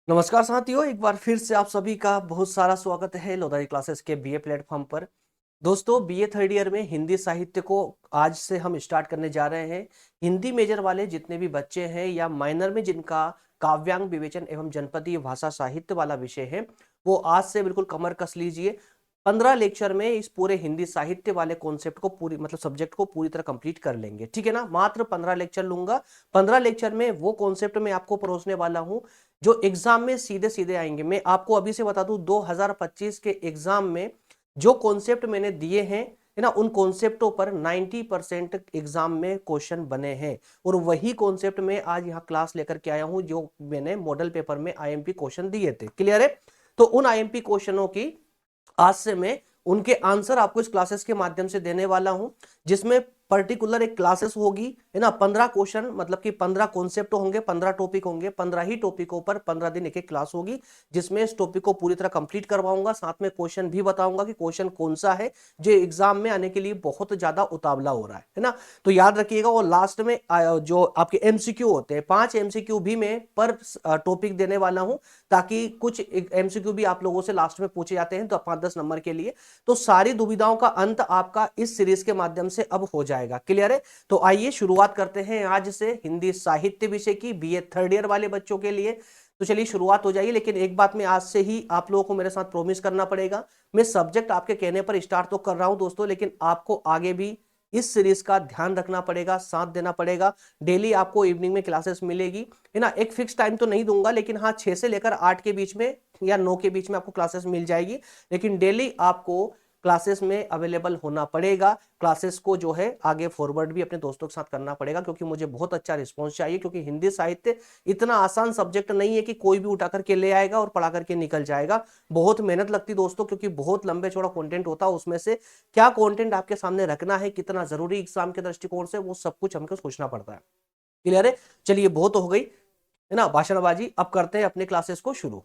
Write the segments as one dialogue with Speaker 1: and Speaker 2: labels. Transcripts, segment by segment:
Speaker 1: नमस्कार साथियों, एक बार फिर से आप सभी का बहुत सारा स्वागत है लोधारी क्लासेस के बीए प्लेटफॉर्म पर। दोस्तों, बीए थर्ड ईयर में हिंदी साहित्य को आज से हम स्टार्ट करने जा रहे हैं। हिंदी मेजर वाले जितने भी बच्चे हैं या माइनर में जिनका काव्यांग विवेचन एवं जनपदीय भाषा साहित्य वाला विषय है, वो आज से बिल्कुल कमर कस लीजिए। 15 लेक्चर में इस पूरे हिंदी साहित्य वाले कॉन्सेप्ट को पूरी मतलब सब्जेक्ट को पूरी तरह कंप्लीट कर लेंगे, ठीक है ना। मात्र 15 लेक्चर लूंगा। 15 लेक्चर में वो कॉन्सेप्ट मैं आपको परोसने वाला हूं जो एग्जाम में सीधे सीधे आएंगे। मैं आपको अभी से बता दूं, 2025 के एग्जाम में जो कॉन्सेप्ट मैंने दिए हैं, है ना, उन कॉन्सेप्टों पर 90% एग्जाम में क्वेश्चन बने हैं। और वही कॉन्सेप्ट मैं आज यहाँ क्लास लेकर के आया हूं जो मैंने मॉडल पेपर में आईएमपी क्वेश्चन दिए थे। क्लियर है? तो उन आईएमपी क्वेश्चनों की आज से मैं उनके आंसर आपको इस क्लासेस के माध्यम से देने वाला हूं, जिसमें पर्टिकुलर एक क्लासेस होगी, है ना। 15 क्वेश्चन मतलब कि 15 कॉन्सेप्ट होंगे, 15 टॉपिक होंगे, 15 ही टॉपिकों पर 15 दिन एक एक क्लास होगी, जिसमें इस टॉपिक को पूरी तरह कंप्लीट करवाऊंगा। साथ में क्वेश्चन भी बताऊंगा कि क्वेश्चन कौन सा है जो एग्जाम में आने के लिए बहुत ज्यादा उतावला हो रहा है ना। तो याद रखिएगा। और लास्ट में जो आपके एमसीक्यू होते हैं, 5 एमसीक्यू भी मैं पर टॉपिक देने वाला हूं, ताकि कुछ एमसीक्यू भी आप लोगों से लास्ट में पूछे जाते हैं तो 5-10 नंबर के लिए। तो सारी दुविधाओं का अंत आपका इस सीरीज के माध्यम से अब हो जाएगा। क्लियर है? तो आइए शुरुआत करते हैं आज से हिंदी साहित्य विषय की, बीए थर्ड ईयर वाले बच्चों के लिए। तो चलिए शुरुआत हो जाइए। लेकिन एक बात मैं आज से ही आप लोगों को मेरे साथ प्रॉमिस करना पड़ेगा, मैं सब्जेक्ट आपके कहने पर स्टार्ट तो कर रहा हूं दोस्तों, लेकिन आपको आगे भी इस सीरीज का ध्यान रखना पड़ेगा, साथ देना पड़ेगा। डेली आपको इवनिंग में क्लासेस मिलेगी, है ना। एक फिक्स टाइम तो नहीं दूंगा, लेकिन हाँ 6 से लेकर 8 के बीच में या 9 के बीच में आपको क्लासेस मिल जाएगी। लेकिन डेली आपको क्लासेस में अवेलेबल होना पड़ेगा। क्लासेस को जो है आगे फॉरवर्ड भी अपने दोस्तों के साथ करना पड़ेगा, क्योंकि मुझे बहुत अच्छा रिस्पॉन्स चाहिए। क्योंकि हिंदी साहित्य इतना आसान सब्जेक्ट नहीं है कि कोई भी उठा करके ले आएगा और पढ़ा करके निकल जाएगा। बहुत मेहनत लगती दोस्तों, क्योंकि बहुत लंबे चौड़ा कंटेंट होता है। उसमें से क्या कंटेंट आपके सामने रखना है, कितना जरूरी एग्जाम के दृष्टिकोण से, वो सब कुछ हमको सोचना पड़ता है। क्लियर है? चलिए बहुत हो गई, है ना, भाषणबाजी। अब करते हैं अपने क्लासेस को शुरू।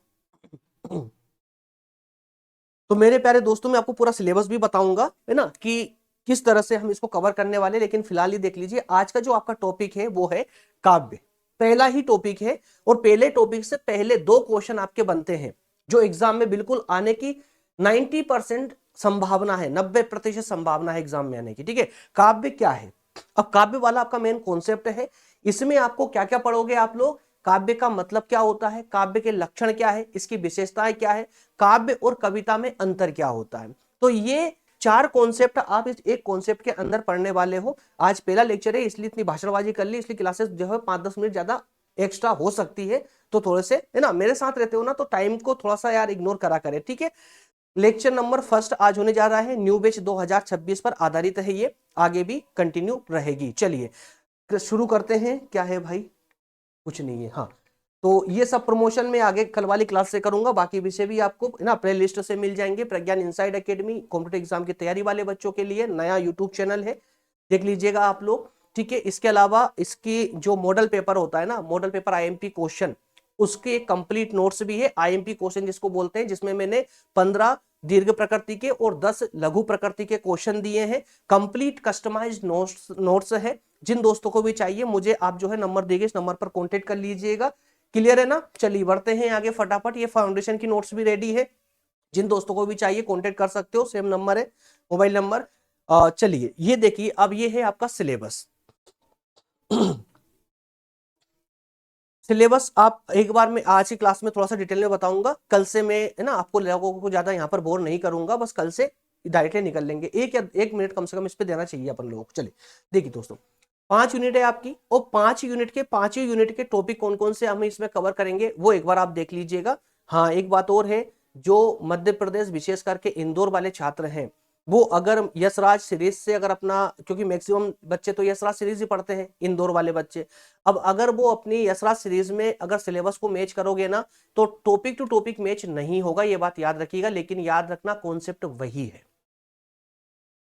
Speaker 1: तो मेरे प्यारे दोस्तों, मैं आपको पूरा सिलेबस भी बताऊंगा, है ना, कि किस तरह से हम इसको कवर करने वाले। लेकिन फिलहाल ही देख लीजिए, आज का जो आपका टॉपिक है वो है काव्य। पहला ही टॉपिक है, और पहले टॉपिक से पहले 2 क्वेश्चन आपके बनते हैं जो एग्जाम में बिल्कुल आने की 90% संभावना है, 90% संभावना है एग्जाम में आने की। ठीक है? काव्य क्या है? अब काव्य वाला आपका मेन कॉन्सेप्ट है। इसमें आपको क्या क्या पढ़ोगे आप लोग? काव्य का मतलब क्या होता है, काव्य के लक्षण क्या है, इसकी विशेषताएं क्या है, काव्य और कविता में अंतर क्या होता है। तो ये 4 कॉन्सेप्ट आप इस एक कॉन्सेप्ट के अंदर पढ़ने वाले हो। आज पहला लेक्चर है, इसलिए इतनी भाषणबाजी कर ली, इसलिए क्लासेस जो है 5-10 मिनट ज्यादा एक्स्ट्रा हो सकती है। तो थोड़े से, है ना, मेरे साथ रहते हो ना, तो टाइम को थोड़ा सा यार इग्नोर करा करे, ठीक है। लेक्चर नंबर फर्स्ट आज होने जा रहा है, न्यू बैच 2026 पर आधारित है ये, आगे भी कंटिन्यू रहेगी। चलिए शुरू करते हैं। क्या है भाई? कुछ नहीं है। हाँ, तो ये सब प्रमोशन में आगे कल वाली क्लास से करूंगा। बाकी विषय भी आपको ना प्ले लिस्ट से मिल जाएंगे। प्रज्ञान इनसाइड एकेडमी कॉम्पिटेटिव एग्जाम की तैयारी वाले बच्चों के लिए नया यूट्यूब चैनल है, देख लीजिएगा आप लोग। ठीक है? इसके अलावा इसकी जो मॉडल पेपर होता है ना, मॉडल पेपर आईएमपी क्वेश्चन, उसके कंप्लीट नोट्स भी है। आईएमपी क्वेश्चन जिसको बोलते हैं, जिसमें मैंने 15 दीर्घ प्रकृति के और 10 लघु प्रकृति के क्वेश्चन दिए हैं। कंप्लीट कस्टमाइज्ड नोट्स है। जिन दोस्तों को भी चाहिए, मुझे आप जो है नंबर देंगे, इस नंबर पर कॉन्टेक्ट कर लीजिएगा। क्लियर है ना? चलिए बढ़ते हैं आगे फटाफट। ये फाउंडेशन की नोट्स भी रेडी है, जिन दोस्तों को भी चाहिए कॉन्टेक्ट कर सकते हो, सेम नंबर है, मोबाइल नंबर। चलिए ये देखिए, अब ये है आपका सिलेबस। सिलेबस आप एक बार मैं आज की क्लास में थोड़ा सा डिटेल में बताऊंगा। कल से मैं, है ना, आपको लोगों को ज्यादा यहाँ पर बोर नहीं करूंगा। बस कल से डायरेक्टली निकल लेंगे। 1 मिनट कम से कम इस पे देना चाहिए अपन लोगों को। चलिए देखिए दोस्तों, 5 यूनिट है आपकी, और 5 यूनिट के 5 ही यूनिट के टॉपिक कौन कौन से हम इसमें कवर करेंगे वो एक बार आप देख लीजिएगा। हाँ, एक बात और है, जो मध्य प्रदेश विशेष करके इंदौर वाले छात्र हैं, वो अगर यशराज सीरीज से अगर अपना, क्योंकि मैक्सिमम बच्चे तो यशराज सीरीज ही पढ़ते हैं, इंदौर वाले बच्चे, अब अगर वो अपनी यशराज सीरीज में अगर सिलेबस को मैच करोगे ना, तो टॉपिक टू टॉपिक मैच नहीं होगा, ये बात याद रखिएगा। लेकिन याद रखना कॉन्सेप्ट वही है।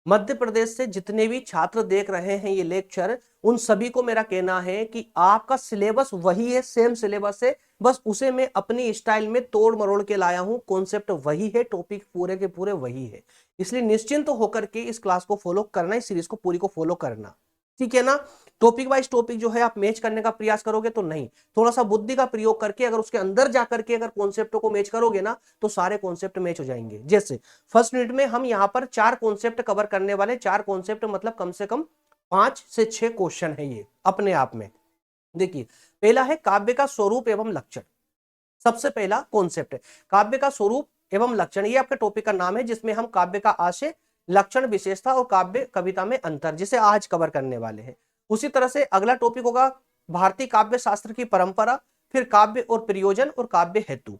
Speaker 1: मध्य प्रदेश से जितने भी छात्र देख रहे हैं ये लेक्चर, उन सभी को मेरा कहना है कि आपका सिलेबस वही है, सेम सिलेबस है, बस उसे मैं अपनी स्टाइल में तोड़ मरोड़ के लाया हूं। कॉन्सेप्ट वही है, टॉपिक पूरे के पूरे वही है। इसलिए निश्चिंत होकर के इस क्लास को फॉलो करना, इस सीरीज को पूरी को फॉलो करना। ठीक है ना। टॉपिक वाइज टॉपिक जो है आप मैच करने का प्रयास करोगे तो नहीं, थोड़ा सा बुद्धि का प्रयोग करके अगर उसके अंदर जाकर के अगर कॉन्सेप्टों को मैच करोगे ना तो सारे कॉन्सेप्ट मैच हो जाएंगे। जैसे फर्स्ट यूनिट में हम यहाँ पर 4 कॉन्सेप्ट कवर करने वाले, 4 कॉन्सेप्ट मतलब कम से कम 5 से 6 क्वेश्चन है ये अपने आप में। देखिए पहला है काव्य का स्वरूप एवं लक्षण। सबसे पहला कॉन्सेप्ट है काव्य का स्वरूप एवं लक्षण, ये आपके टॉपिक का नाम है जिसमें हम काव्य का आशय, लक्षण, विशेषता और काव्य कविता में अंतर जिसे आज कवर करने वाले हैं। उसी तरह से अगला टॉपिक होगा भारतीय काव्य शास्त्र की परंपरा, फिर काव्य और प्रयोजन और काव्य हेतु।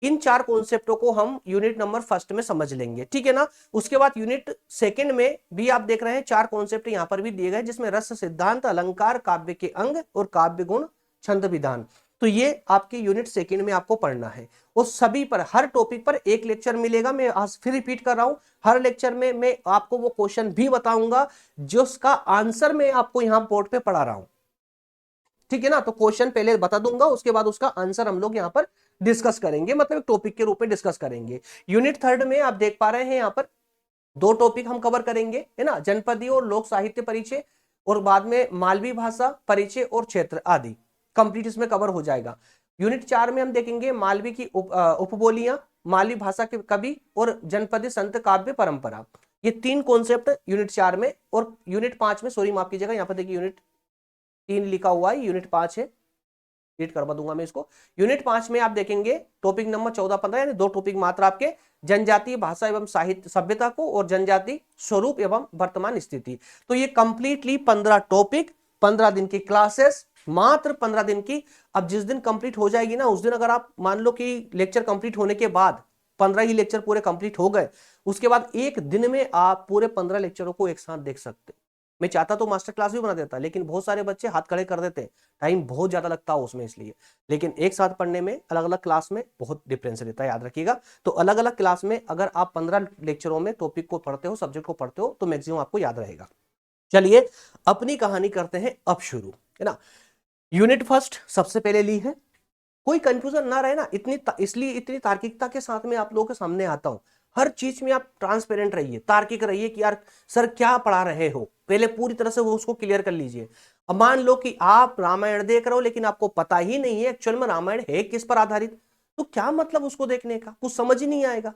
Speaker 1: इन 4 कॉन्सेप्टों को हम यूनिट नंबर फर्स्ट में समझ लेंगे, ठीक है ना। उसके बाद यूनिट सेकंड में भी आप देख रहे हैं 4 कॉन्सेप्ट यहां पर भी दिए गए जिसमें रस सिद्धांत, अलंकार, काव्य के अंग और काव्य गुण, छंद विधान। तो ये आपके यूनिट सेकंड में आपको पढ़ना है और सभी पर हर टॉपिक पर एक लेक्चर मिलेगा। मैं आज फिर रिपीट कर रहा हूं, हर लेक्चर में मैं आपको वो क्वेश्चन भी बताऊंगा जिसका आंसर मैं आपको यहां बोर्ड पे पढ़ा रहा हूं, ठीक है ना। तो क्वेश्चन पहले बता दूंगा, उसके बाद उसका आंसर हम लोग यहां पर डिस्कस करेंगे, मतलब एक टॉपिक के रूप में डिस्कस करेंगे। यूनिट थर्ड में आप देख पा रहे हैं यहां पर 2 टॉपिक हम कवर करेंगे, है ना, जनपदीय और लोक साहित्य परिचय, और बाद में मालवी भाषा परिचय और क्षेत्र आदि कंप्लीट इसमें कवर हो जाएगा। यूनिट 4 में हम देखेंगे मालवी की उपबोलियां, मालवी भाषा के कवि और जनपदीय संत काव्य परंपरा। ये 3 कॉन्सेप्ट यूनिट 4 में। और यूनिट 5 में, सॉरी माफ कीजिएगा, यहाँ पर देखिए यूनिट 3 लिखा हुआ है, यूनिट 5 है, रीड करवा दूंगा मैं इसको। यूनिट 5 में आप देखेंगे टॉपिक नंबर 14, 15 यानी 2 टॉपिक मात्र आपके, जनजातीय भाषा एवं साहित्य सभ्यता को और जनजाति स्वरूप एवं वर्तमान स्थिति। तो ये कंप्लीटली 15 टॉपिक, 15 दिन की क्लासेस, मात्र 15 दिन की। अब जिस दिन कंप्लीट हो जाएगी ना उस दिन अगर आप मान लो कि लेक्चर कंप्लीट होने के बाद 15 ही लेक्चर पूरे कंप्लीट हो गए, उसके बाद एक दिन में आप पूरे 15 लेक्चरों को एक साथ देख सकते। मैं चाहता तो मास्टर क्लास भी बना देता, लेकिन बहुत सारे बच्चे हाथ खड़े कर देते, टाइम बहुत ज्यादा लगता है उसमें, इसलिए। लेकिन एक साथ पढ़ने में अलग अलग क्लास में बहुत डिफरेंस रहता है, याद रखिएगा। तो अलग अलग क्लास में अगर आप 15 लेक्चरों में टॉपिक को पढ़ते हो, सब्जेक्ट को पढ़ते हो, तो मैक्सिमम आपको याद रहेगा। चलिए अपनी कहानी करते हैं अब शुरू, है ना। यूनिट फर्स्ट सबसे पहले ली है, कोई कंफ्यूजन ना रहे ना, इसलिए इतनी तार्किकता के साथ में आप लोगों के सामने आता हूं। हर चीज में आप ट्रांसपेरेंट रहिए, तार्किक रहिए कि यार सर क्या पढ़ा रहे हो, पहले पूरी तरह से वो उसको क्लियर कर लीजिए। अब मान लो कि आप रामायण देख रहे हो लेकिन आपको पता ही नहीं है एक्चुअल में रामायण है किस पर आधारित, तो क्या मतलब उसको देखने का, कुछ समझ ही नहीं आएगा,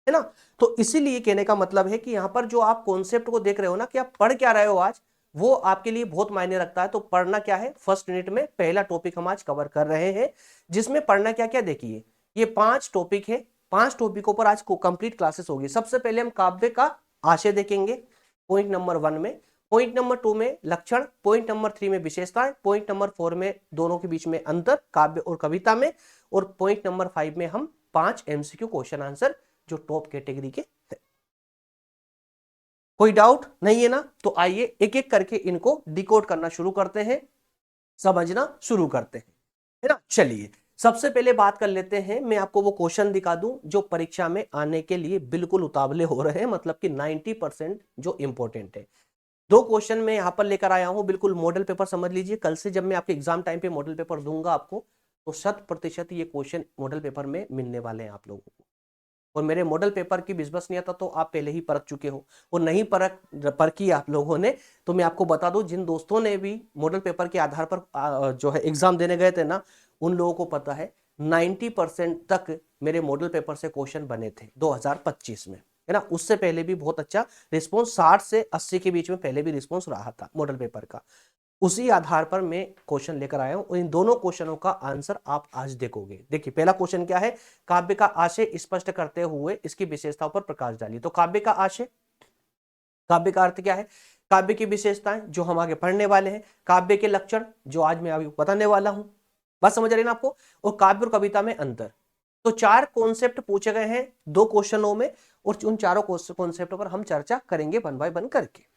Speaker 1: है ना। तो इसीलिए कहने का मतलब है कि यहां पर जो आप कॉन्सेप्ट को देख रहे हो ना, कि आप पढ़ क्या रहे हो आज, वो आपके लिए बहुत मायने रखता है। तो पढ़ना क्या है, फर्स्ट यूनिट में पहला टॉपिक हम आज कवर कर रहे हैं, जिसमें पढ़ना क्या क्या देखिए, ये 5 टॉपिक है, 5 टॉपिकों पर आज को कंप्लीट क्लासेस होगी। सबसे पहले हम काव्य का आशय देखेंगे पॉइंट नंबर 1 में, पॉइंट नंबर 2 में लक्षण, पॉइंट नंबर 3 में विशेषताएं, पॉइंट नंबर 4 में दोनों के बीच में अंतर काव्य और कविता में, और पॉइंट नंबर 5 में हम 5 एमसीक्यू क्वेश्चन आंसर जो टॉप कैटेगरी के है। कोई डाउट नहीं है ना। तो आइए एक एक करके इनको डिकोड करना शुरू करते हैं, समझना शुरू करते हैं, है ना। चलिए सबसे पहले बात कर लेते हैं, मैं आपको वो क्वेश्चन दिखा दूं जो परीक्षा में आने के लिए बिल्कुल उतावले हो रहे हैं, मतलब कि 90% जो इंपॉर्टेंट है। 2 क्वेश्चन मैं यहां पर लेकर आया हूं, बिल्कुल मॉडल पेपर समझ लीजिए। कल से जब मैं आपके एग्जाम टाइम पे मॉडल पेपर दूंगा आपको, तो 100% ये क्वेश्चन मॉडल पेपर में मिलने वाले हैं आप लोगों को। और मेरे मॉडल पेपर की विश्वसनीयता तो आप पहले ही परख चुके हो, और नहीं परखी आप लोगों ने, तो मैं आपको बता दूं, जिन दोस्तों ने भी मॉडल पेपर के आधार पर जो है एग्जाम देने गए थे ना, उन लोगों को पता है 90% तक मेरे मॉडल पेपर से क्वेश्चन बने थे 2025 में, है ना। उससे पहले भी बहुत अच्छा रिस्पॉन्स, 60 से 80 के बीच में पहले भी रिस्पॉन्स रहा था मॉडल पेपर का। उसी आधार पर मैं क्वेश्चन लेकर आया हूं, इन दोनों क्वेश्चनों का आंसर आप आज देखोगे। देखिए पहला क्वेश्चन क्या है, काव्य का आशय स्पष्ट करते हुए इसकी विशेषताओं पर प्रकाश डालिए। तो काव्य का आशय, काव्य का अर्थ क्या है, काव्य की विशेषताएं जो हम आगे पढ़ने वाले हैं, काव्य के लक्षण जो आज मैं अभी बताने वाला हूं, बात समझ रहे ना आपको, और काव्य और कविता में अंतर। तो 4 कॉन्सेप्ट पूछे गए हैं 2 क्वेश्चनों में, और उन चारों कॉन्सेप्टों पर हम चर्चा करेंगे 1 बाय 1 करके।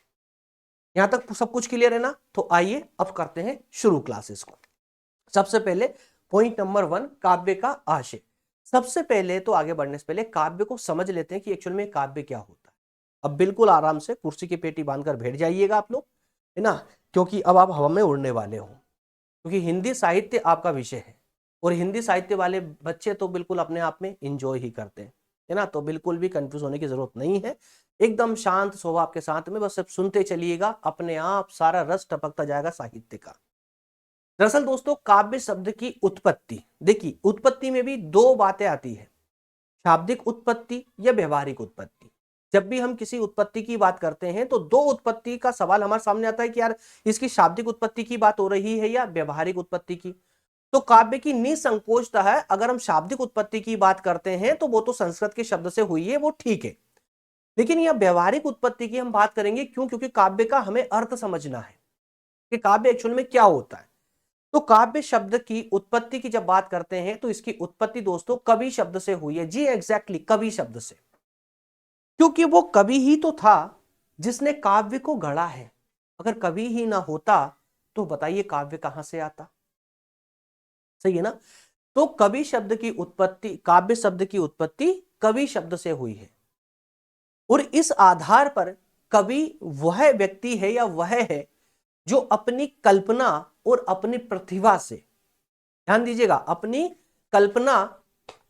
Speaker 1: यहां तक सब कुछ क्लियर है ना। तो आइए अब करते हैं शुरू क्लासेस को। सबसे पहले पॉइंट नंबर 1, काव्य का आशय। सबसे पहले तो आगे बढ़ने से पहले काव्य को समझ लेते हैं कि एक्चुअल में काव्य क्या होता है। अब बिल्कुल आराम से कुर्सी की पेटी बांधकर बैठ जाइएगा आप लोग, है ना, क्योंकि अब आप हवा में उड़ने वाले हो, क्योंकि हिंदी साहित्य आपका विषय है, और हिंदी साहित्य वाले बच्चे तो बिल्कुल अपने आप में इंजॉय ही करते हैं। है ना। तो बिल्कुल भी कंफ्यूज होने की जरूरत नहीं है, एकदम शांत स्वभाव के साथ में बस सब सुनते चलिएगा, अपने आप सारा रस टपकता जाएगा साहित्य का। दरअसल दोस्तों, काव्य शब्द की उत्पत्ति, देखिए उत्पत्ति में भी दो बातें आती है, शाब्दिक उत्पत्ति या व्यवहारिक उत्पत्ति। जब भी हम किसी उत्पत्ति की बात करते हैं तो दो उत्पत्ति का सवाल हमारे सामने आता है कि यार इसकी शाब्दिक उत्पत्ति की बात हो रही है या व्यवहारिक उत्पत्ति की। तो काव्य की निसंकोचता है, अगर हम शाब्दिक उत्पत्ति की बात करते हैं तो वो तो संस्कृत के शब्द से हुई है, वो ठीक है। लेकिन यह व्यवहारिक उत्पत्ति की हम बात करेंगे, क्यों? क्योंकि काव्य का हमें अर्थ समझना है कि काव्य एक्चुअल में क्या होता है। तो काव्य शब्द की उत्पत्ति की जब बात करते हैं तो इसकी उत्पत्ति दोस्तों कवि शब्द से हुई है। जी एग्जैक्टली, कवि शब्द से, क्योंकि वो कवि ही तो था जिसने काव्य को गढ़ा है। अगर कवि ही ना होता तो बताइए काव्य कहां से आता? सही है ना। तो कवि शब्द की उत्पत्ति, काव्य शब्द की उत्पत्ति कवि शब्द से हुई है, और इस आधार पर कवि वह व्यक्ति है या वह है जो अपनी कल्पना और अपनी प्रतिभा से, ध्यान दीजिएगा, कल्पना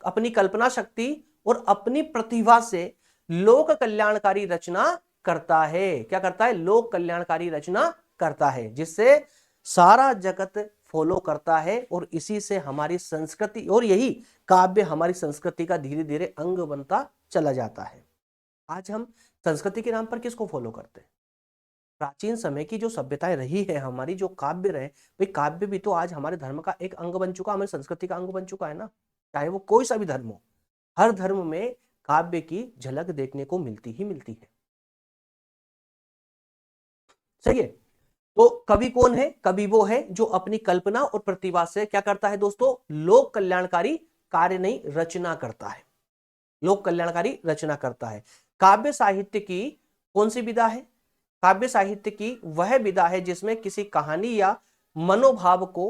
Speaker 1: अपनी कल्पना शक्ति और अपनी प्रतिभा से लोक कल्याणकारी रचना करता है। क्या करता है? लोक कल्याणकारी रचना करता है, जिससे सारा जगत फॉलो करता है, और इसी से हमारी संस्कृति, और यही काव्य हमारी संस्कृति का धीरे धीरे अंग बनता चला जाता है। आज हम संस्कृति के नाम पर किसको फॉलो करते हैं? प्राचीन समय की जो सभ्यताएं रही है हमारी, जो काव्य रहे, भाई काव्य भी तो आज हमारे धर्म का एक अंग बन चुका, हमारी संस्कृति का अंग बन चुका है ना। चाहे वो कोई सा भी धर्म हो, हर धर्म में काव्य की झलक देखने को मिलती ही मिलती है। सही है। तो कवि कौन है? कवि वो है जो अपनी कल्पना और प्रतिभा से क्या करता है दोस्तों? लोक कल्याणकारी कार्य नहीं, रचना करता है। लोक कल्याणकारी रचना करता है। काव्य साहित्य की कौन सी विधा है? काव्य साहित्य की वह विधा है जिसमें किसी कहानी या मनोभाव को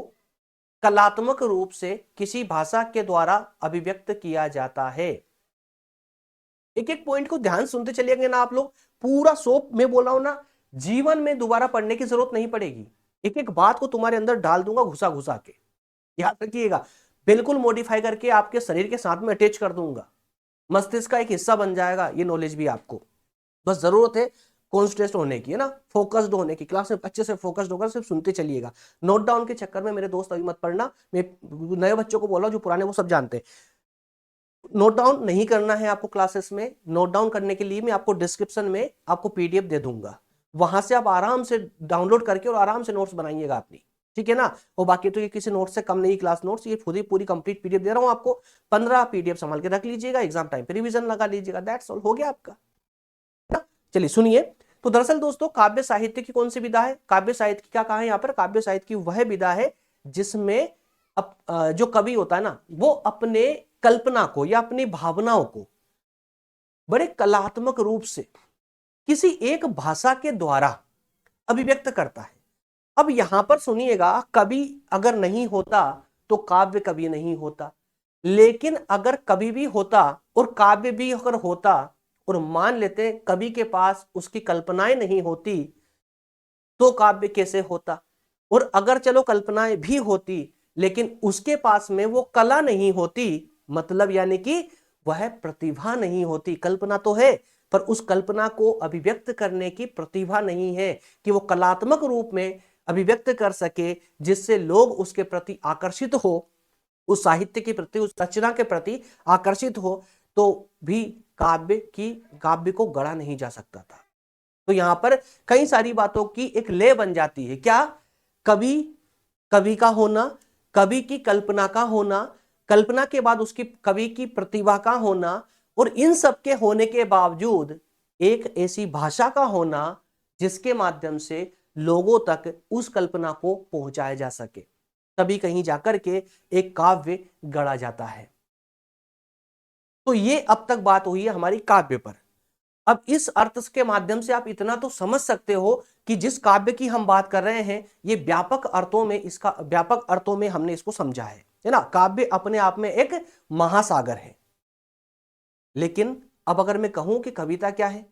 Speaker 1: कलात्मक रूप से किसी भाषा के द्वारा अभिव्यक्त किया जाता है। एक एक पॉइंट को ध्यान सुनते चलिएगा ना आप लोग, पूरा सोप में बोला हूं ना, जीवन में दोबारा पढ़ने की जरूरत नहीं पड़ेगी। एक एक बात को तुम्हारे अंदर डाल दूंगा घुसा घुसा के, याद रखिएगा, बिल्कुल मॉडिफाई करके आपके शरीर के साथ में अटैच कर दूंगा, मस्तिष्क का एक हिस्सा बन जाएगा ये नॉलेज भी आपको। बस जरूरत है कॉन्सेंट्रेट होने की, है ना, फोकस्ड होने की, क्लास में अच्छे से फोकस्ड होकर सिर्फ सुनते चलिएगा। नोट डाउन के चक्कर में मेरे दोस्त अभी मत पढ़ना, मैं नए बच्चों को बोला, जो पुराने वो सब जानते हैं। नोट डाउन नहीं करना है आपको क्लासेस में। नोट डाउन करने के लिए मैं आपको डिस्क्रिप्शन में आपको पीडीएफ दे दूंगा, वहां से आप आराम से डाउनलोड करके और आराम से नोट्स बनाइएगा अपनी, ठीक है ना। और बाकी तो ये किसी नोट से कम नहीं, क्लास नोट्स, ये खुद ही पूरी कंप्लीट पीडीएफ दे रहा हूं आपको। 15 पीडीएफ संभाल के रख लीजिएगा, एग्जाम टाइम पे रिवीजन लगा लीजिएगा, दैट्स ऑल, हो गया आपका। चलिए सुनिए, तो दरअसल दोस्तों काव्य साहित्य की कौन सी विधा है? काव्य साहित्य की क्या कहा है यहाँ पर? काव्य साहित्य की वह विधा है जिसमें जो कवि होता है ना, वो अपने कल्पना को या अपनी भावनाओं को बड़े कलात्मक रूप से किसी एक भाषा के द्वारा अभिव्यक्त करता है। अब यहां पर सुनिएगा, कवि अगर नहीं होता तो काव्य कभी नहीं होता, लेकिन अगर कवि भी होता और काव्य भी अगर होता, और मान लेते कवि के पास उसकी कल्पनाएं नहीं होती तो काव्य कैसे होता? और अगर चलो कल्पनाएं भी होती लेकिन उसके पास में वो कला नहीं होती, मतलब यानी कि वह प्रतिभा नहीं होती। कल्पना तो है पर उस कल्पना को अभिव्यक्त करने की प्रतिभा नहीं है कि वो कलात्मक रूप में अभिव्यक्त कर सके, जिससे लोग उसके प्रति आकर्षित हो, उस साहित्य के प्रति, उस रचना के प्रति आकर्षित हो, तो भी काव्य को गढ़ा नहीं जा सकता था। तो यहां पर कई सारी बातों की एक ले बन जाती है। क्या? कवि का होना, कवि की कल्पना का होना, कल्पना के बाद उसकी कवि की प्रतिभा का होना, और इन सब के होने के बावजूद एक ऐसी भाषा का होना जिसके माध्यम से लोगों तक उस कल्पना को पहुंचाया जा सके, तभी कहीं जाकर के एक काव्य गढ़ा जाता है। तो ये अब तक बात हुई है हमारी काव्य पर। अब इस अर्थ के माध्यम से आप इतना तो समझ सकते हो कि जिस काव्य की हम बात कर रहे हैं ये व्यापक अर्थों में हमने इसको समझा है ना। काव्य अपने आप में एक महासागर है। लेकिन अब अगर मैं कहूं कि कविता क्या है,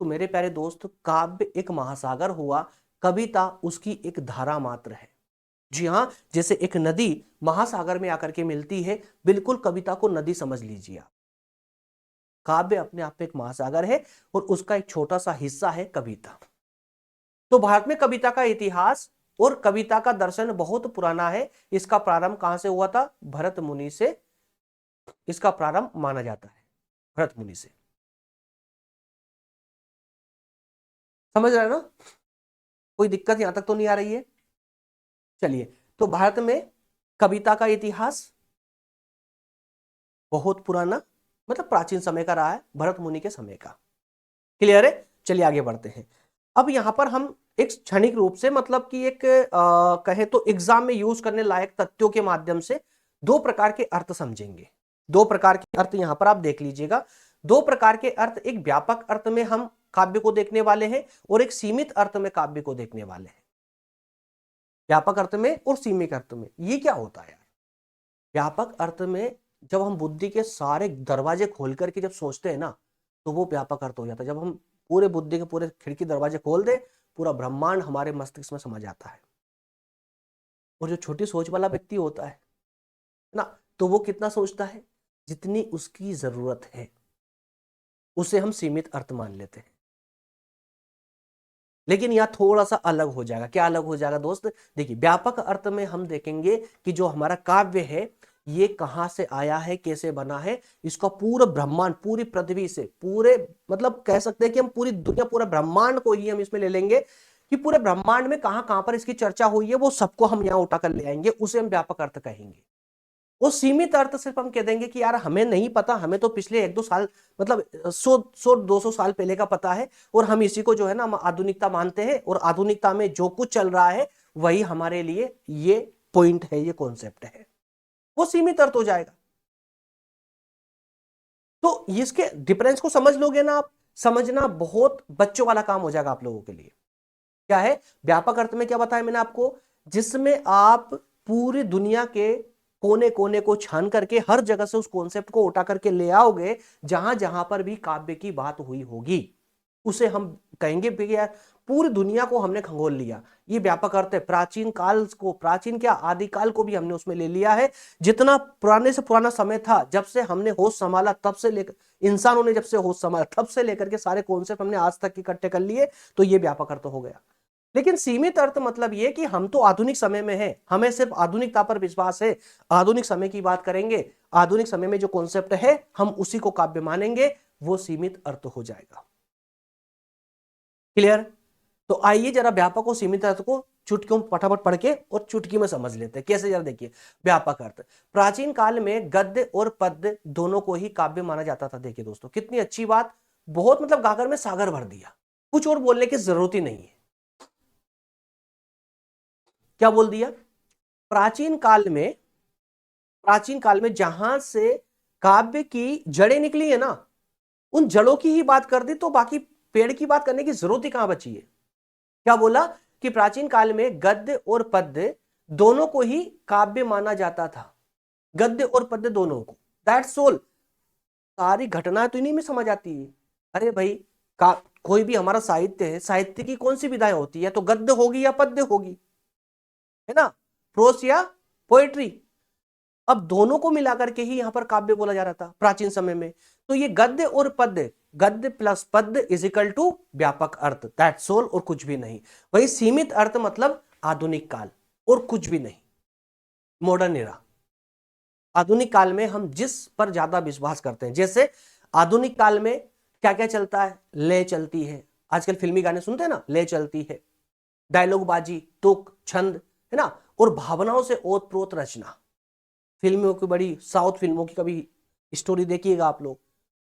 Speaker 1: तो मेरे प्यारे दोस्त, काव्य एक महासागर हुआ, कविता उसकी एक धारा मात्र है। जी हां, जैसे एक नदी महासागर में आकर के मिलती है, बिल्कुल कविता को नदी समझ लीजिए आप। काव्य अपने आप में एक महासागर है और उसका एक छोटा सा हिस्सा है कविता। तो भारत में कविता का इतिहास और कविता का दर्शन बहुत पुराना है। इसका प्रारंभ कहां से हुआ था? भरत मुनि से इसका प्रारंभ माना जाता है, भरत मुनि से। समझ रहे हैं ना? कोई दिक्कत यहां तक तो नहीं आ रही है? चलिए, तो भारत में कविता का इतिहास बहुत पुराना, मतलब प्राचीन समय का रहा है, भरत मुनि के समय का। क्लियर है? चलिए आगे बढ़ते हैं। अब यहां पर हम एक क्षणिक रूप से, मतलब कि एक कहे तो एग्जाम में यूज करने लायक तथ्यों के माध्यम से दो प्रकार के अर्थ समझेंगे। दो प्रकार के अर्थ यहां पर आप देख लीजिएगा। दो प्रकार के अर्थ, एक व्यापक अर्थ में हम काव्य को देखने वाले हैं और एक सीमित अर्थ में काव्य को देखने वाले हैं। व्यापक अर्थ में और सीमित अर्थ में ये क्या होता है यार? व्यापक अर्थ में जब हम बुद्धि के सारे दरवाजे खोल करके जब सोचते हैं ना, तो वो व्यापक अर्थ हो जाता है। जब हम पूरे बुद्धि के पूरे खिड़की दरवाजे खोल दे, पूरा ब्रह्मांड हमारे मस्तिष्क में समा जाता है। और जो छोटी सोच वाला व्यक्ति होता है ना, तो वो कितना सोचता है? जितनी उसकी जरूरत है, उसे हम सीमित अर्थ मान लेते हैं। लेकिन यह थोड़ा सा अलग हो जाएगा। क्या अलग हो जाएगा दोस्त? देखिए, व्यापक अर्थ में हम देखेंगे कि जो हमारा काव्य है ये कहां से आया है, कैसे बना है, इसका पूरा ब्रह्मांड, पूरी पृथ्वी से, पूरे मतलब कह सकते हैं कि हम पूरी दुनिया, पूरा ब्रह्मांड को ही हम इसमें ले लेंगे कि पूरे ब्रह्मांड में कहां कहां पर इसकी चर्चा हुई है, वो सबको हम यहां उठा कर ले आएंगे। उसे हम व्यापक अर्थ कहेंगे। वो सीमित अर्थ सिर्फ हम कह देंगे कि यार हमें नहीं पता, हमें तो पिछले 1-2 साल, मतलब 100-200 साल पहले का पता है, और हम इसी को जो है ना हम आधुनिकता मानते हैं, और आधुनिकता में जो कुछ चल रहा है वही हमारे लिए ये पॉइंट है, ये कॉन्सेप्ट है। वो सीमित अर्थ हो जाएगा। तो इसके डिफरेंस को समझ लोगे ना आप, समझना बहुत बच्चों वाला काम हो जाएगा आप लोगों के लिए। क्या है व्यापक अर्थ में? क्या बताया मैंने आपको? जिसमें आप पूरी दुनिया के कोने कोने को छान करके हर जगह से उस कॉन्सेप्ट को उठा करके ले आओगे, जहां जहां पर भी काव्य की बात हुई होगी उसे हम कहेंगे कि यार पूरी दुनिया को हमने खंगोल लिया। ये व्यापक अर्थ है। प्राचीन काल को, प्राचीन क्या आदिकाल को भी हमने उसमें ले लिया है। जितना पुराने से पुराना समय था, जब से हमने होश संभाला तब से लेकर, इंसानों ने जब से होश संभाला तब से लेकर के सारे कॉन्सेप्ट हमने आज तक इकट्ठे कर लिए, तो ये व्यापक अर्थ हो गया। लेकिन सीमित अर्थ मतलब ये कि हम तो आधुनिक समय में हैं, हमें सिर्फ आधुनिकता पर विश्वास है, आधुनिक समय की बात करेंगे, आधुनिक समय में जो कॉन्सेप्ट है हम उसी को काव्य मानेंगे, वो सीमित अर्थ हो जाएगा। क्लियर? तो आइए जरा व्यापक और सीमित अर्थ को चुटकियों फटाफट पढ़ के और चुटकी में समझ लेते हैं। कैसे? जरा देखिए, व्यापक अर्थ, प्राचीन काल में गद्य और पद्य दोनों को ही काव्य माना जाता था। देखिए दोस्तों, कितनी अच्छी बात, बहुत मतलब गागर में सागर भर दिया, कुछ और बोलने की जरूरत ही नहीं है। क्या बोल दिया? प्राचीन काल में, प्राचीन काल में जहां से काव्य की जड़ें निकली है ना, उन जड़ों की ही बात कर दी, तो बाकी पेड़ की बात करने की जरूरत ही कहां बची है। क्या बोला? कि प्राचीन काल में गद्य और पद्य दोनों को ही काव्य माना जाता था। गद्य और पद्य दोनों को, दैट्स ऑल। सारी घटना तो इन्हीं में समझ आती है। अरे भाई, कोई भी हमारा साहित्य है, साहित्य की कौन सी विधाएं होती है? तो गद्य होगी या पद्य होगी, है ना, प्रोस या पोएट्री। अब दोनों को मिलाकर के ही यहां पर काव्य बोला जा रहा था प्राचीन समय में। तो ये गद्य और पद्य, गद्य प्लस पद्य इज इक्वल टू व्यापक अर्थ, दैट्स ऑल, और कुछ भी नहीं। वही सीमित अर्थ मतलब आधुनिक काल, और कुछ भी नहीं, मॉडर्न एरा। आधुनिक काल में हम जिस पर ज्यादा विश्वास करते हैं, जैसे आधुनिक काल में क्या क्या चलता है? लय चलती है। आजकल फिल्मी गाने सुनते हैं ना, लय चलती है, डायलॉग बाजी, तुक, छंद, है ना, और भावनाओं से ओत प्रोत रचना। फिल्मों की, बड़ी साउथ फिल्मों की कभी स्टोरी देखिएगा आप लोग,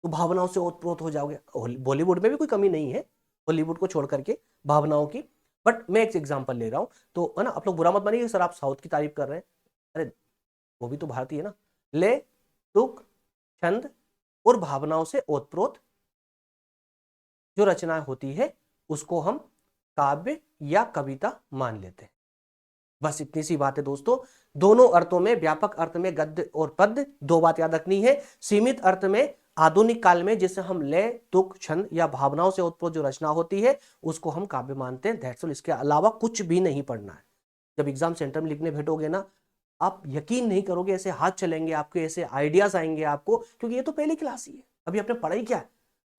Speaker 1: तो भावनाओं से ओतप्रोत हो जाओगे। बॉलीवुड में भी कोई कमी नहीं है, हॉलीवुड को छोड़ करके भावनाओं की। बट मैं एक एग्जांपल ले रहा हूं, तो है ना, आप लोग बुरा मत मानिए सर आप साउथ की तारीफ कर रहे हैं। अरे वो भी तो भारतीय है ना। ले, तुक, छंद और भावनाओं से ओतप्रोत जो रचना होती है उसको हम काव्य या कविता मान लेते हैं। बस इतनी सी बात है दोस्तों। दोनों अर्थों में, व्यापक अर्थ में गद्य और पद्य, दो बात याद रखनी है। सीमित अर्थ में आधुनिक काल में जिसे हम लय, तुक, छंद या भावनाओं से उत्पन्न जो रचना होती है उसको हम काव्य मानते हैं, दैट्स ऑल। इसके अलावा कुछ भी नहीं पढ़ना है। जब एग्जाम सेंटर में लिखने बैठोगे ना, आप यकीन नहीं करोगे, ऐसे हाथ चलेंगे आपके, ऐसे आइडियाज आएंगे आपको, क्योंकि ये तो पहली क्लास ही है। अभी आपने पढ़ा ही क्या है,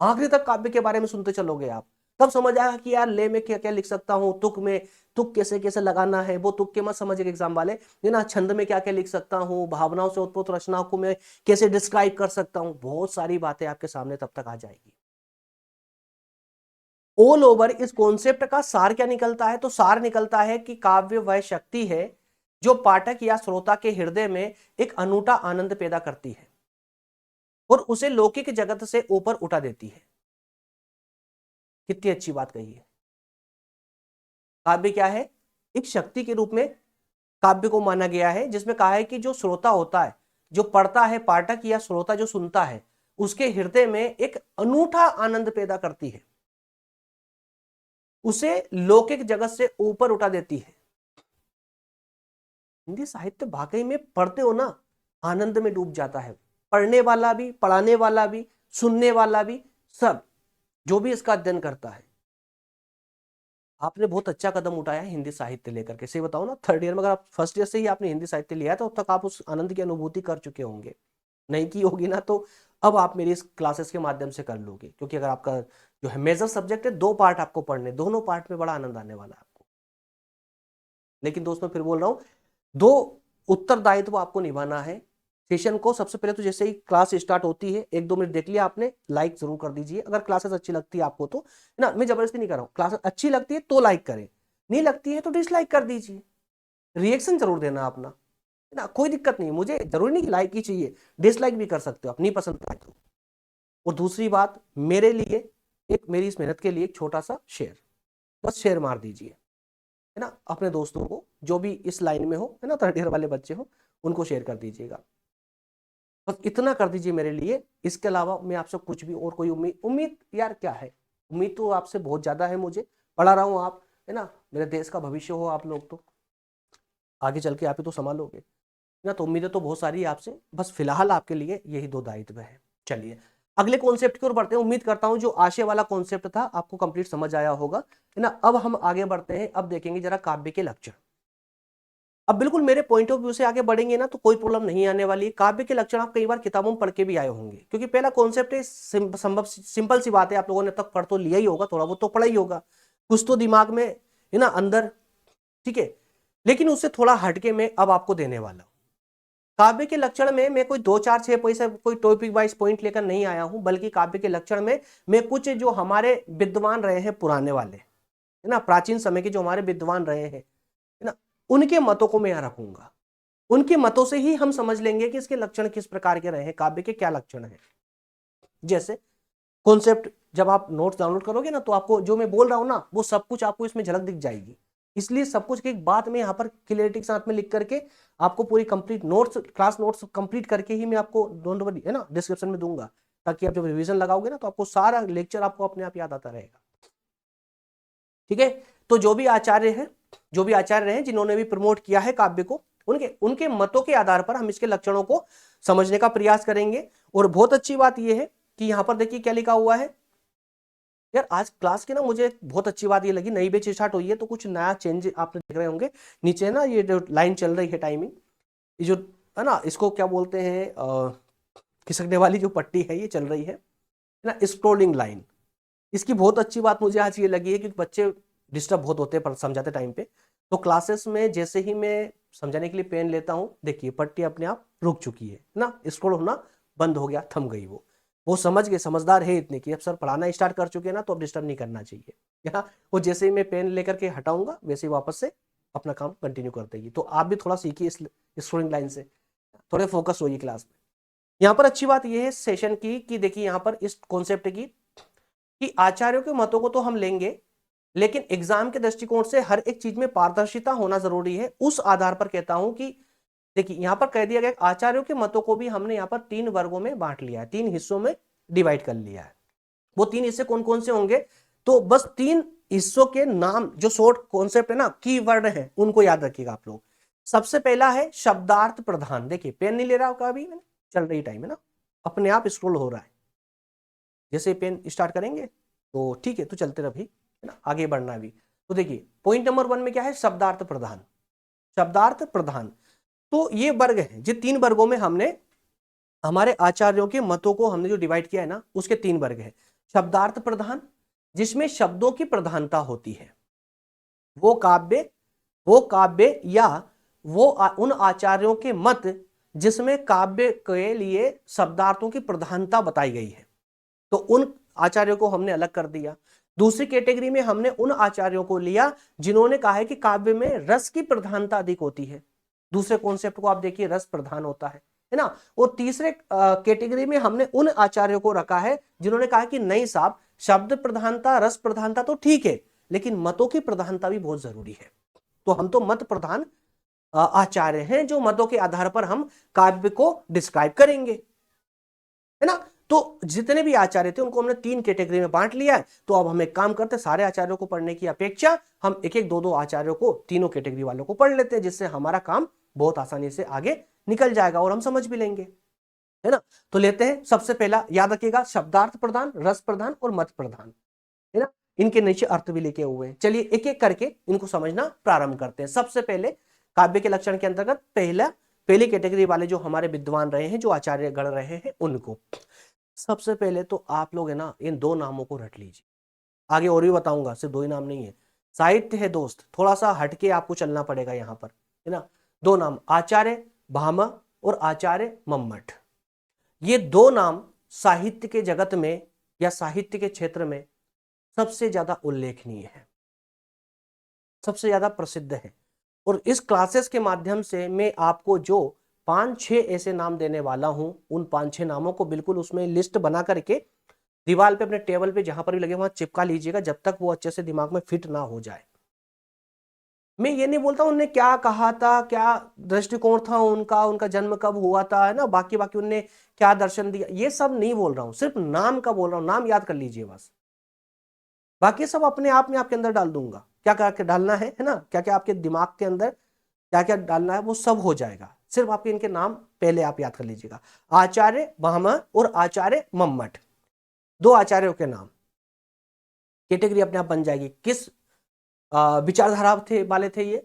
Speaker 1: आखिरी तक काव्य के बारे में सुनते चलोगे आप, तब समझ आएगा कि यार ले में क्या क्या लिख सकता हूँ, तुक में तुक कैसे कैसे लगाना है, वो तुक के मत समझेगा एग्जाम वाले, ये ना छंद में क्या क्या लिख सकता हूँ, भावनाओं से उत्पन्न रचनाओं को मैं कैसे डिस्क्राइब कर सकता हूँ, बहुत सारी बातें आपके सामने तब तक आ जाएगी। ऑल ओवर इस कॉन्सेप्ट का सार क्या निकलता है, तो सार निकलता है कि काव्य वह शक्ति है जो पाठक या श्रोता के हृदय में एक अनूठा आनंद पैदा करती है और उसे लौकिक जगत से ऊपर उठा देती है। कितनी अच्छी बात कही है। काव्य क्या है, एक शक्ति के रूप में काव्य को माना गया है, जिसमें कहा है कि जो श्रोता होता है, जो पढ़ता है, पाठक या श्रोता जो सुनता है, उसके हृदय में एक अनूठा आनंद पैदा करती है, उसे लौकिक जगत से ऊपर उठा देती है। हिंदी साहित्य वाकई में पढ़ते हो ना, आनंद में डूब जाता है, पढ़ने वाला भी, पढ़ाने वाला भी, सुनने वाला भी, सब जो भी इसका अध्ययन करता है। आपने बहुत अच्छा कदम उठाया है हिंदी साहित्य लेकर के, सही बताओ ना, थर्ड ईयर में अगर आप फर्स्ट ईयर से ही आपने हिंदी साहित्य लिया है तो अब तक आप उस आनंद की अनुभूति कर चुके होंगे, नहीं की होगी ना तो अब आप मेरी इस क्लासेस के माध्यम से कर लोगे, क्योंकि अगर आपका जो है मेजर सब्जेक्ट है, 2 पार्ट आपको पढ़ने, दोनों पार्ट में बड़ा आनंद आने वाला है आपको। लेकिन दोस्तों फिर बोल रहा हूं, 2 उत्तरदायित्व आपको निभाना है सेशन को। सबसे पहले तो जैसे ही क्लास स्टार्ट होती है, 1-2 मिनट देख लिया आपने, लाइक जरूर कर दीजिए अगर क्लासेस अच्छी लगती है आपको तो, है ना, मैं जबरदस्ती नहीं कर रहा हूँ, क्लासेस अच्छी लगती है तो लाइक करें, नहीं लगती है तो डिसलाइक कर दीजिए, रिएक्शन जरूर देना अपना, है ना, कोई दिक्कत नहीं, मुझे जरूरी नहीं कि लाइक ही चाहिए, डिसलाइक भी कर सकते हो आप, नहीं पसंद आए तो। और दूसरी बात, मेरे लिए एक, मेरी इस मेहनत के लिए एक छोटा सा शेयर, बस शेयर मार दीजिए, है ना, अपने दोस्तों को जो भी इस लाइन में हो, है ना, थर्ड ईयर वाले बच्चे हो, उनको शेयर कर दीजिएगा, बस इतना कर दीजिए मेरे लिए। इसके अलावा मैं आपसे कुछ भी और कोई उम्मीद, उम्मीद यार क्या है, उम्मीद तो आपसे बहुत ज्यादा है, मुझे पढ़ा रहा हूँ आप, है ना, मेरे देश का भविष्य हो आप लोग, तो आगे चल के आप ही तो संभालोगे ना, तो उम्मीदें तो बहुत सारी है आपसे, बस फिलहाल आपके लिए यही 2 दायित्व है। चलिए अगले कॉन्सेप्ट की ओर बढ़ते हैं, उम्मीद करता हूं जो आशय वाला कॉन्सेप्ट था आपको कंप्लीट समझ आया होगा, है ना। अब हम आगे बढ़ते हैं, अब देखेंगे जरा काव्य के लक्षण। अब बिल्कुल मेरे पॉइंट ऑफ व्यू से आगे बढ़ेंगे ना तो कोई प्रॉब्लम नहीं आने वाली है। काव्य के लक्षण आप कई बार किताबों में पढ़ के भी आए होंगे, क्योंकि पहला कॉन्सेप्ट है, संभव सिंपल सी बात है, आप लोगों ने अब तक पढ़ तो लिया ही होगा, थोड़ा बहुत तो पढ़ा ही होगा, कुछ तो दिमाग में, है ना, अंदर, ठीक है। लेकिन उससे थोड़ा हटके मैं अब आपको देने वाला हूं। काव्य के लक्षण में मैं कोई 2-4-6 पैसे कोई टॉपिक वाइज पॉइंट लेकर नहीं आया हूं, बल्कि काव्य के लक्षण में मैं कुछ जो हमारे विद्वान रहे हैं पुराने वाले, है ना, प्राचीन समय के जो हमारे विद्वान रहे हैं, है ना, उनके मतों को मैं यहां रखूंगा। उनके मतों से ही हम समझ लेंगे कि इसके लक्षण किस प्रकार के रहे हैं, काव्य के क्या लक्षण हैं। जैसे कॉन्सेप्ट जब आप नोट्स डाउनलोड करोगे ना, तो आपको जो मैं बोल रहा हूं ना, वो सब कुछ आपको इसमें झलक दिख जाएगी। इसलिए सब कुछ की एक बात मैं यहाँ पर क्लियरिटी के साथ में लिख करके आपको पूरी complete notes, class notes complete करके ही मैं आपको डोंट वरी, है ना, डिस्क्रिप्शन में दूंगा, ताकि आप जब रिवीजन लगाओगे ना तो आपको सारा लेक्चर आपको अपने आप याद आता रहेगा। ठीक है, तो जो भी आचार्य हैं, जो भी आचार्य हैं जिन्होंने भी प्रमोट किया है काव्य को, उनके उनके मतों के आधार पर हम इसके लक्षणों को समझने का प्रयास करेंगे। और बहुत अच्छी बात यह है कि यहां पर देखिए क्या लिखा हुआ है यार, आज क्लास की ना मुझे बहुत अच्छी बात ये लगी, नई बैच स्टार्ट हुई है तो कुछ नया चेंज आपने देख रहे होंगे। नीचे ना ये जो लाइन चल रही है टाइमिंग, ये जो है ना, इसको क्या बोलते हैं, खिसकने वाली जो पट्टी है ये चल रही है ना, स्क्रोलिंग लाइन। इसकी बहुत अच्छी बात मुझे आज ये लगी है कि बच्चे डिस्टर्ब बहुत होते हैं समझाते टाइम पे, तो क्लासेस में जैसे ही मैं समझाने के लिए पेन लेता हूँ, देखिए पट्टी अपने आप रुक चुकी है ना, स्क्रॉल होना बंद हो गया, थम गई वो समझ गए, समझदार है इतने कि अब सर पढ़ाना स्टार्ट कर चुके हैं ना, तो अब डिस्टर्ब नहीं करना चाहिए, या वो जैसे ही मैं पेन लेकर के हटाऊंगा वैसे ही वापस से अपना काम कंटिन्यू कर देगी। तो आप भी थोड़ा सीखिए इस स्क्रोलिंग लाइन से, थोड़े फोकस होइए क्लास में। यहाँ पर अच्छी बात यह है सेशन की कि देखिए यहाँ पर इस कॉन्सेप्ट की कि आचार्यों के मतों को तो हम लेंगे, लेकिन एग्जाम के दृष्टिकोण से हर एक चीज में पारदर्शिता होना जरूरी है। उस आधार पर कहता हूं कि देखिए यहां पर कह दिया गया आचार्यों के मतों को भी हमने यहां पर 3 वर्गों में बांट लिया है, 3 हिस्सों में डिवाइड कर लिया है। वो 3 हिस्से कौन कौन से होंगे, तो बस 3 हिस्सों के नाम जो शॉर्ट कॉन्सेप्ट है ना, की वर्ड है, उनको याद रखिएगा आप लोग। सबसे पहला है शब्दार्थ प्रधान। देखिए पेन नहीं ले रहा होगा अभी, चल रही टाइम है ना, अपने आप स्क्रॉल हो रहा है, जैसे पेन स्टार्ट करेंगे तो ठीक है, तो चलते रह भी, है ना, आगे बढ़ना भी। तो देखिए पॉइंट नंबर 1 में क्या है, शब्दार्थ प्रधान। शब्दार्थ प्रधान, तो ये वर्ग है, जिन 3 वर्गों में हमने हमारे आचार्यों के मतों को हमने जो डिवाइड किया है ना, उसके 3 वर्ग है। शब्दार्थ प्रधान, जिसमें शब्दों की प्रधानता होती है, वो काव्य वो काव्य या उन आचार्यों के मत जिसमें काव्य के लिए शब्दार्थों की प्रधानता बताई गई है, तो उन आचार्यों को हमने अलग कर दिया। दूसरी कैटेगरी में हमने उन आचार्यों को लिया जिन्होंने कहा है कि काव्य में रस की प्रधानता अधिक होती है। दूसरे कॉन्सेप्ट को आप देखिए, रस प्रधान होता है ना। और तीसरे कैटेगरी में हमने उन आचार्यों को रखा है जिन्होंने कहा कि नहीं साहब, शब्द प्रधानता रस प्रधानता तो ठीक है, लेकिन मतों की प्रधानता भी बहुत जरूरी है। तो हम तो मत प्रधान आचार्य हैं, जो मतों के आधार पर हम काव्य को डिस्क्राइब करेंगे, है ना। तो जितने भी आचार्य थे उनको हमने 3 कैटेगरी में बांट लिया है। तो अब हम एक काम करते हैं, सारे आचार्यों को पढ़ने की अपेक्षा हम एक एक 2-2 आचार्यों को, तीनों कैटेगरी वालों को पढ़ लेते हैं, जिससे हमारा काम बहुत आसानी से आगे निकल जाएगा और हम समझ भी लेंगे, है ना। तो लेते हैं, सबसे पहला याद रखिएगा, शब्दार्थ प्रधान, रस प्रधान और मत प्रधान, है ना। इनके नीचे अर्थ भी लिखे हुए हैं। चलिए एक एक करके इनको समझना प्रारंभ करते हैं। सबसे पहले काव्य के लक्षण के अंतर्गत पहली कैटेगरी वाले जो हमारे विद्वान रहे हैं, जो आचार्य गण रहे हैं, उनको सबसे पहले तो आप लोग है ना, इन 2 नामों को रट लीजिए। आगे और भी बताऊंगा, सिर्फ 2 ही नाम नहीं है। साहित्य है दोस्त, थोड़ा सा हटके आपको चलना पड़ेगा यहां पर, है ना। 2 नाम, आचार्य भामा और आचार्य मम्मट। ये 2 नाम साहित्य के जगत में या साहित्य के क्षेत्र में सबसे ज्यादा उल्लेखनीय है, सबसे ज्यादा प्रसिद्ध है। और इस क्लासेस के माध्यम से मैं आपको जो 5-6 ऐसे नाम देने वाला हूं, उन 5-6 नामों को बिल्कुल उसमें लिस्ट बना करके दीवार पे, अपने टेबल पे जहां पर भी लगे वहां चिपका लीजिएगा, जब तक वो अच्छे से दिमाग में फिट ना हो जाए। मैं ये नहीं बोलता उन्होंने क्या कहा था, क्या दृष्टिकोण था उनका, उनका जन्म कब हुआ था, है ना, बाकी बाकी उनने क्या दर्शन दिया, ये सब नहीं बोल रहा हूं, सिर्फ नाम का बोल रहा हूं। नाम याद कर लीजिए बस, बाकी सब अपने आप में आपके अंदर डाल दूंगा। क्या क्या डालना है ना, क्या क्या आपके दिमाग के अंदर क्या क्या डालना है, वो सब हो जाएगा। सिर्फ आपके इनके नाम पहले आप याद कर लीजिएगा। आचार्य भामा और आचार्य मम्मट, 2 आचार्यों के नाम। कैटेगरी अपने आप बन जाएगी। किस विचारधारा थे वाले थे ये?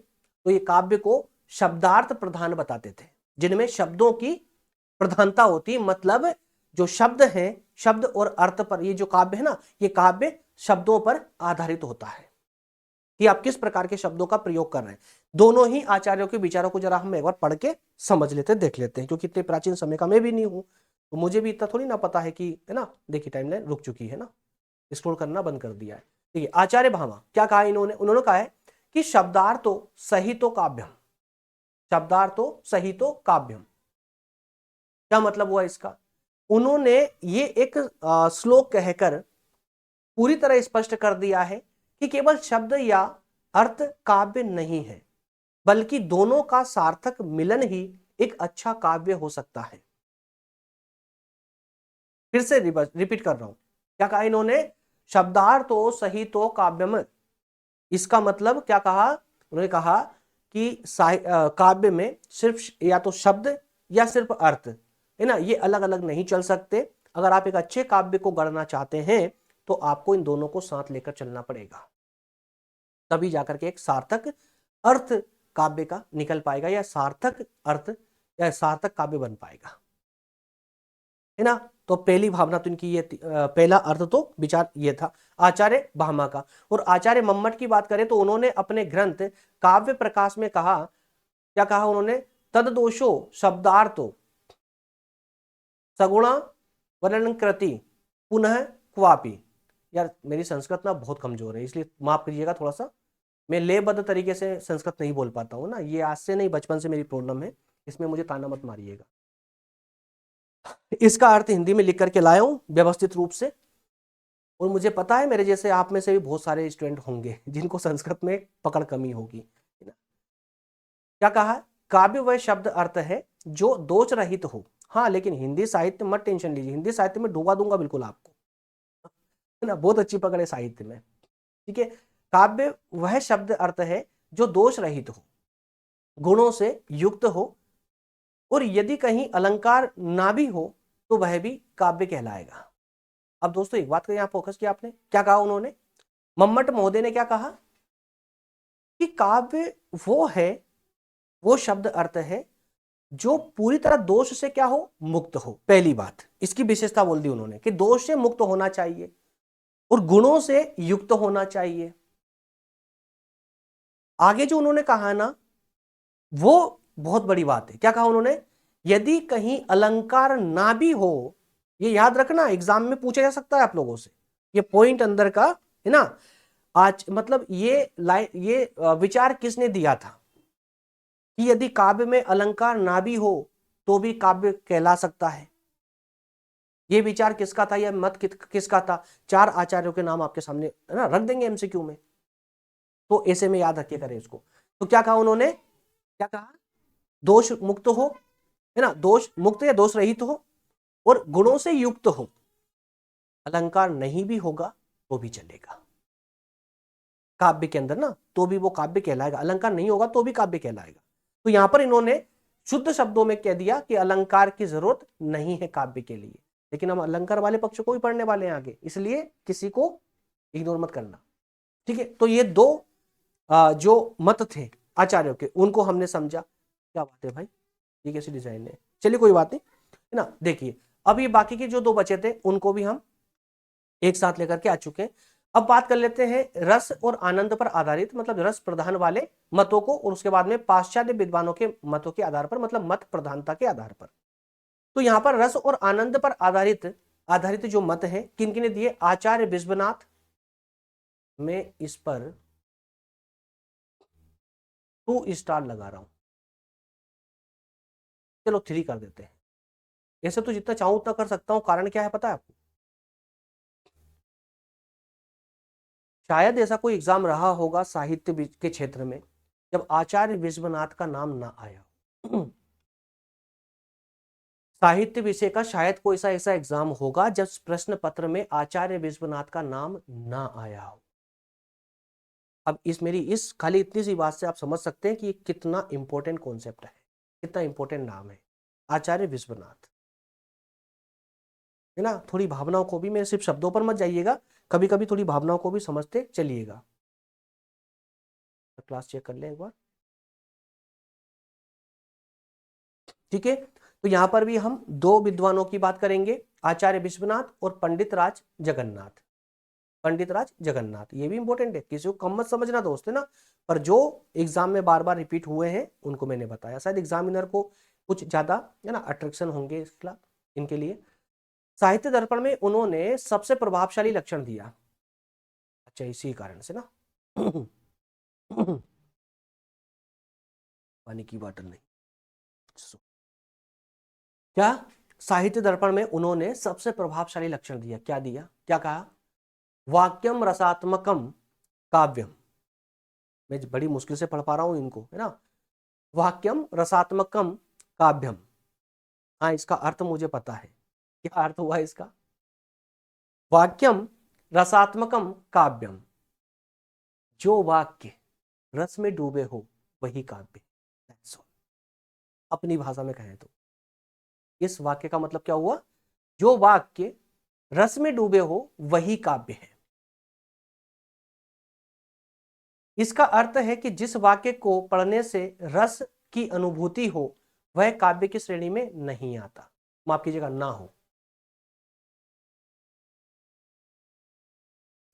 Speaker 1: तो ये काव्य को शब्दार्थ प्रधान बताते थे, जिनमें शब्दों की प्रधानता होती, मतलब जो शब्द हैं, शब्द और अर्थ पर, ये जो काव्य है ना, ये काव्य शब्दों पर आधारित होता है कि आप किस प्रकार के शब्दों का प्रयोग कर रहे हैं। दोनों ही आचार्यों के विचारों को जरा हम एक बार पढ़ के समझ लेते हैं, देख लेते हैं, क्योंकि इतने प्राचीन समय का मैं भी नहीं हूं, तो मुझे भी इतना थोड़ी ना पता है कि, है ना। देखिए टाइमलाइन रुक चुकी है ना, स्क्रॉल करना बंद कर दिया है। ठीक है, आचार्य भामा क्या कहा उन्होंने कहा है कि शब्दार्थो सहितो काव्यम, शब्दार्थो सहितो काव्यम। क्या मतलब हुआ इसका? उन्होंने ये एक श्लोक कहकर पूरी तरह स्पष्ट कर दिया है कि केवल शब्द या अर्थ काव्य नहीं है, बल्कि दोनों का सार्थक मिलन ही एक अच्छा काव्य हो सकता है। फिर से रिपीट कर रहा हूं, क्या कहा इन्होंने? शब्दार्थो सहितो काव्यम। इसका मतलब क्या कहा उन्होंने? कहा कि काव्य में सिर्फ या तो शब्द या सिर्फ अर्थ, है ना, ये अलग अलग नहीं चल सकते। अगर आप एक अच्छे काव्य को गढ़ना चाहते हैं तो आपको इन दोनों को साथ लेकर चलना पड़ेगा, तभी जाकर के एक सार्थक अर्थ काव्य का निकल पाएगा, या सार्थक अर्थ या सार्थक काव्य बन पाएगा, है ना। तो पहली भावना तो इनकी ये पहला अर्थ तो विचार ये था आचार्य भामा का। और आचार्य मम्मट की बात करें तो उन्होंने अपने ग्रंथ काव्य प्रकाश में कहा, क्या कहा उन्होंने? तद दोषो शब्दार्थो सगुणा वर्णन कृति पुनः क्वापि। यार मेरी संस्कृत ना बहुत कमजोर है, इसलिए माफ करिएगा थोड़ा सा, मैं लेबद्ध तरीके से संस्कृत नहीं बोल पाता हूँ ना, ये आज से नहीं, बचपन से मेरी प्रॉब्लम है, इसमें मुझे ताना मत मारिएगा। इसका अर्थ हिंदी में लिख करके लाया हूं व्यवस्थित रूप से, और मुझे पता है मेरे जैसे आप में से भी बहुत सारे स्टूडेंट होंगे जिनको संस्कृत में पकड़ कमी होगी, है ना। क्या कहा? काव्य वह शब्द अर्थ है जो दोष रहित हो। हाँ, लेकिन हिंदी साहित्य मत टेंशन लीजिए, हिंदी साहित्य में डुबा दूंगा बिल्कुल आपको, है ना, बहुत अच्छी पकड़ है साहित्य में। ठीक है, काव्य वह शब्द अर्थ है जो दोष रहित हो, गुणों से युक्त हो, और यदि कहीं अलंकार ना भी हो तो वह भी काव्य कहलाएगा। अब दोस्तों एक बात का यहां फोकस किया आपने, क्या कहा उन्होंने? मम्मट महोदय ने क्या कहा कि काव्य वो है, वो शब्द अर्थ है जो पूरी तरह दोष से क्या हो, मुक्त हो। पहली बात इसकी विशेषता बोल दी उन्होंने कि दोष से मुक्त होना चाहिए और गुणों से युक्त होना चाहिए। आगे जो उन्होंने कहा ना वो बहुत बड़ी बात है। क्या कहा उन्होंने, यदि कहीं अलंकार ना भी हो, ये याद रखना एग्जाम में पूछा जा सकता है आप लोगों से, ये पॉइंट अंदर का है ना। आज मतलब ये विचार किसने दिया था कि यदि काव्य में अलंकार ना भी हो तो भी काव्य कहला सकता है। ये विचार किसका था, यह मत किसका था। 4 आचार्यों के नाम आपके सामने है ना रख देंगे एमसीक्यू में, तो ऐसे में याद रखिए करें इसको। तो क्या कहा उन्होंने, क्या कहा, दोष मुक्त हो, है ना, दोष मुक्त या दोष रहित हो और गुणों से युक्त हो। अलंकार नहीं भी होगा तो भी चलेगा काव्य के अंदर ना, तो भी वो काव्य कहलाएगा। अलंकार नहीं होगा तो भी काव्य कहलाएगा। तो यहां पर इन्होंने शुद्ध शब्दों में कह दिया कि अलंकार की जरूरत नहीं है काव्य के लिए। लेकिन हम अलंकार वाले पक्ष को भी पढ़ने वाले हैं आगे, इसलिए किसी को इग्नोर मत करना। ठीक है, तो ये दो जो मत थे आचार्यों के उनको हमने समझा। क्या बात है भाई, ये कैसी डिजाइन है, चलिए कोई बात नहीं, है ना। देखिए अब ये बाकी के जो 2 बचे थे उनको भी हम एक साथ लेकर के आ चुके हैं। अब बात कर लेते हैं रस और आनंद पर आधारित, मतलब रस प्रधान वाले मतों को, और उसके बाद में पाश्चात्य विद्वानों के मतों के आधार पर, मतलब मत प्रधानता के आधार पर। तो यहां पर रस और आनंद पर आधारित आधारित जो मत है किन किन ने दिए, आचार्य विश्वनाथ, मैं इस पर 2 स्टार लगा रहा हूं, चलो 3 कर देते हैं। ऐसे तो जितना चाहूं उतना कर सकता हूं, कारण क्या है पता है आपको, शायद ऐसा कोई एग्जाम रहा होगा साहित्य के क्षेत्र में जब आचार्य विश्वनाथ का नाम ना आया। साहित्य विषय का शायद कोई सा ऐसा एग्जाम होगा जब प्रश्न पत्र में आचार्य विश्वनाथ का नाम ना आया हो। अब इस खाली इतनी सी बात से आप समझ सकते हैं कि ये कितना इंपॉर्टेंट कॉन्सेप्ट है, कितना इंपॉर्टेंट नाम है आचार्य विश्वनाथ, है ना। थोड़ी भावनाओं को भी, मेरे सिर्फ शब्दों पर मत जाइएगा, कभी कभी थोड़ी भावनाओं को भी समझते चलिएगा। क्लास चेक कर ले एक बार, ठीक है। तो यहां पर भी हम 2 विद्वानों की बात करेंगे, आचार्य विश्वनाथ और पंडित राज जगन्नाथ। पंडित राज जगन्नाथ ये भी इंपॉर्टेंट है, किसी को कम मत समझना दोस्त, है ना। पर जो एग्जाम में बार बार रिपीट हुए हैं उनको मैंने बताया, शायद एग्जामिनर को कुछ ज्यादा है ना अट्रैक्शन होंगे इसका इनके लिए। साहित्य दर्पण में उन्होंने सबसे प्रभावशाली लक्षण दिया, अच्छा इसी कारण से ना पानी की बॉटल नहीं, क्या, साहित्य दर्पण में उन्होंने सबसे प्रभावशाली लक्षण दिया, क्या दिया, क्या कहा, वाक्यम रसात्मकम काव्यम। मैं बड़ी मुश्किल से पढ़ पा रहा हूं इनको, है ना। वाक्यम रसात्मकम काव्यम, हाँ इसका अर्थ मुझे पता है, क्या अर्थ हुआ इसका, वाक्यम रसात्मकम काव्यम, जो वाक्य रस में डूबे हो वही काव्य। अपनी भाषा में कहें तो इस वाक्य का मतलब क्या हुआ, जो वाक्य रस में डूबे हो वही काव्य है। इसका अर्थ है कि जिस वाक्य को पढ़ने से रस की अनुभूति हो वह काव्य की श्रेणी में नहीं आता, माफ कीजिएगा ना हो।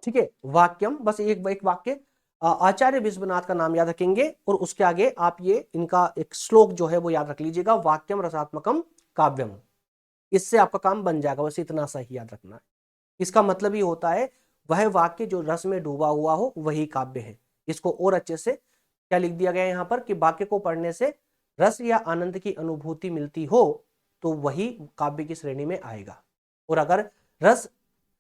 Speaker 1: ठीक है, वाक्यम बस एक वाक्य, आचार्य विश्वनाथ का नाम याद रखेंगे और उसके आगे आप ये इनका एक श्लोक जो है वो याद रख लीजिएगा, वाक्यम रसात्मकम काव्यम। इससे आपका काम बन जाएगा, बस इतना सा ही याद रखना है। इसका मतलब ही होता है वह वाक्य जो रस में डूबा हुआ हो वही काव्य है। इसको और अच्छे से क्या लिख दिया गया है यहाँ पर कि वाक्य को पढ़ने से रस या आनंद की अनुभूति मिलती हो तो वही काव्य की श्रेणी में आएगा, और अगर रस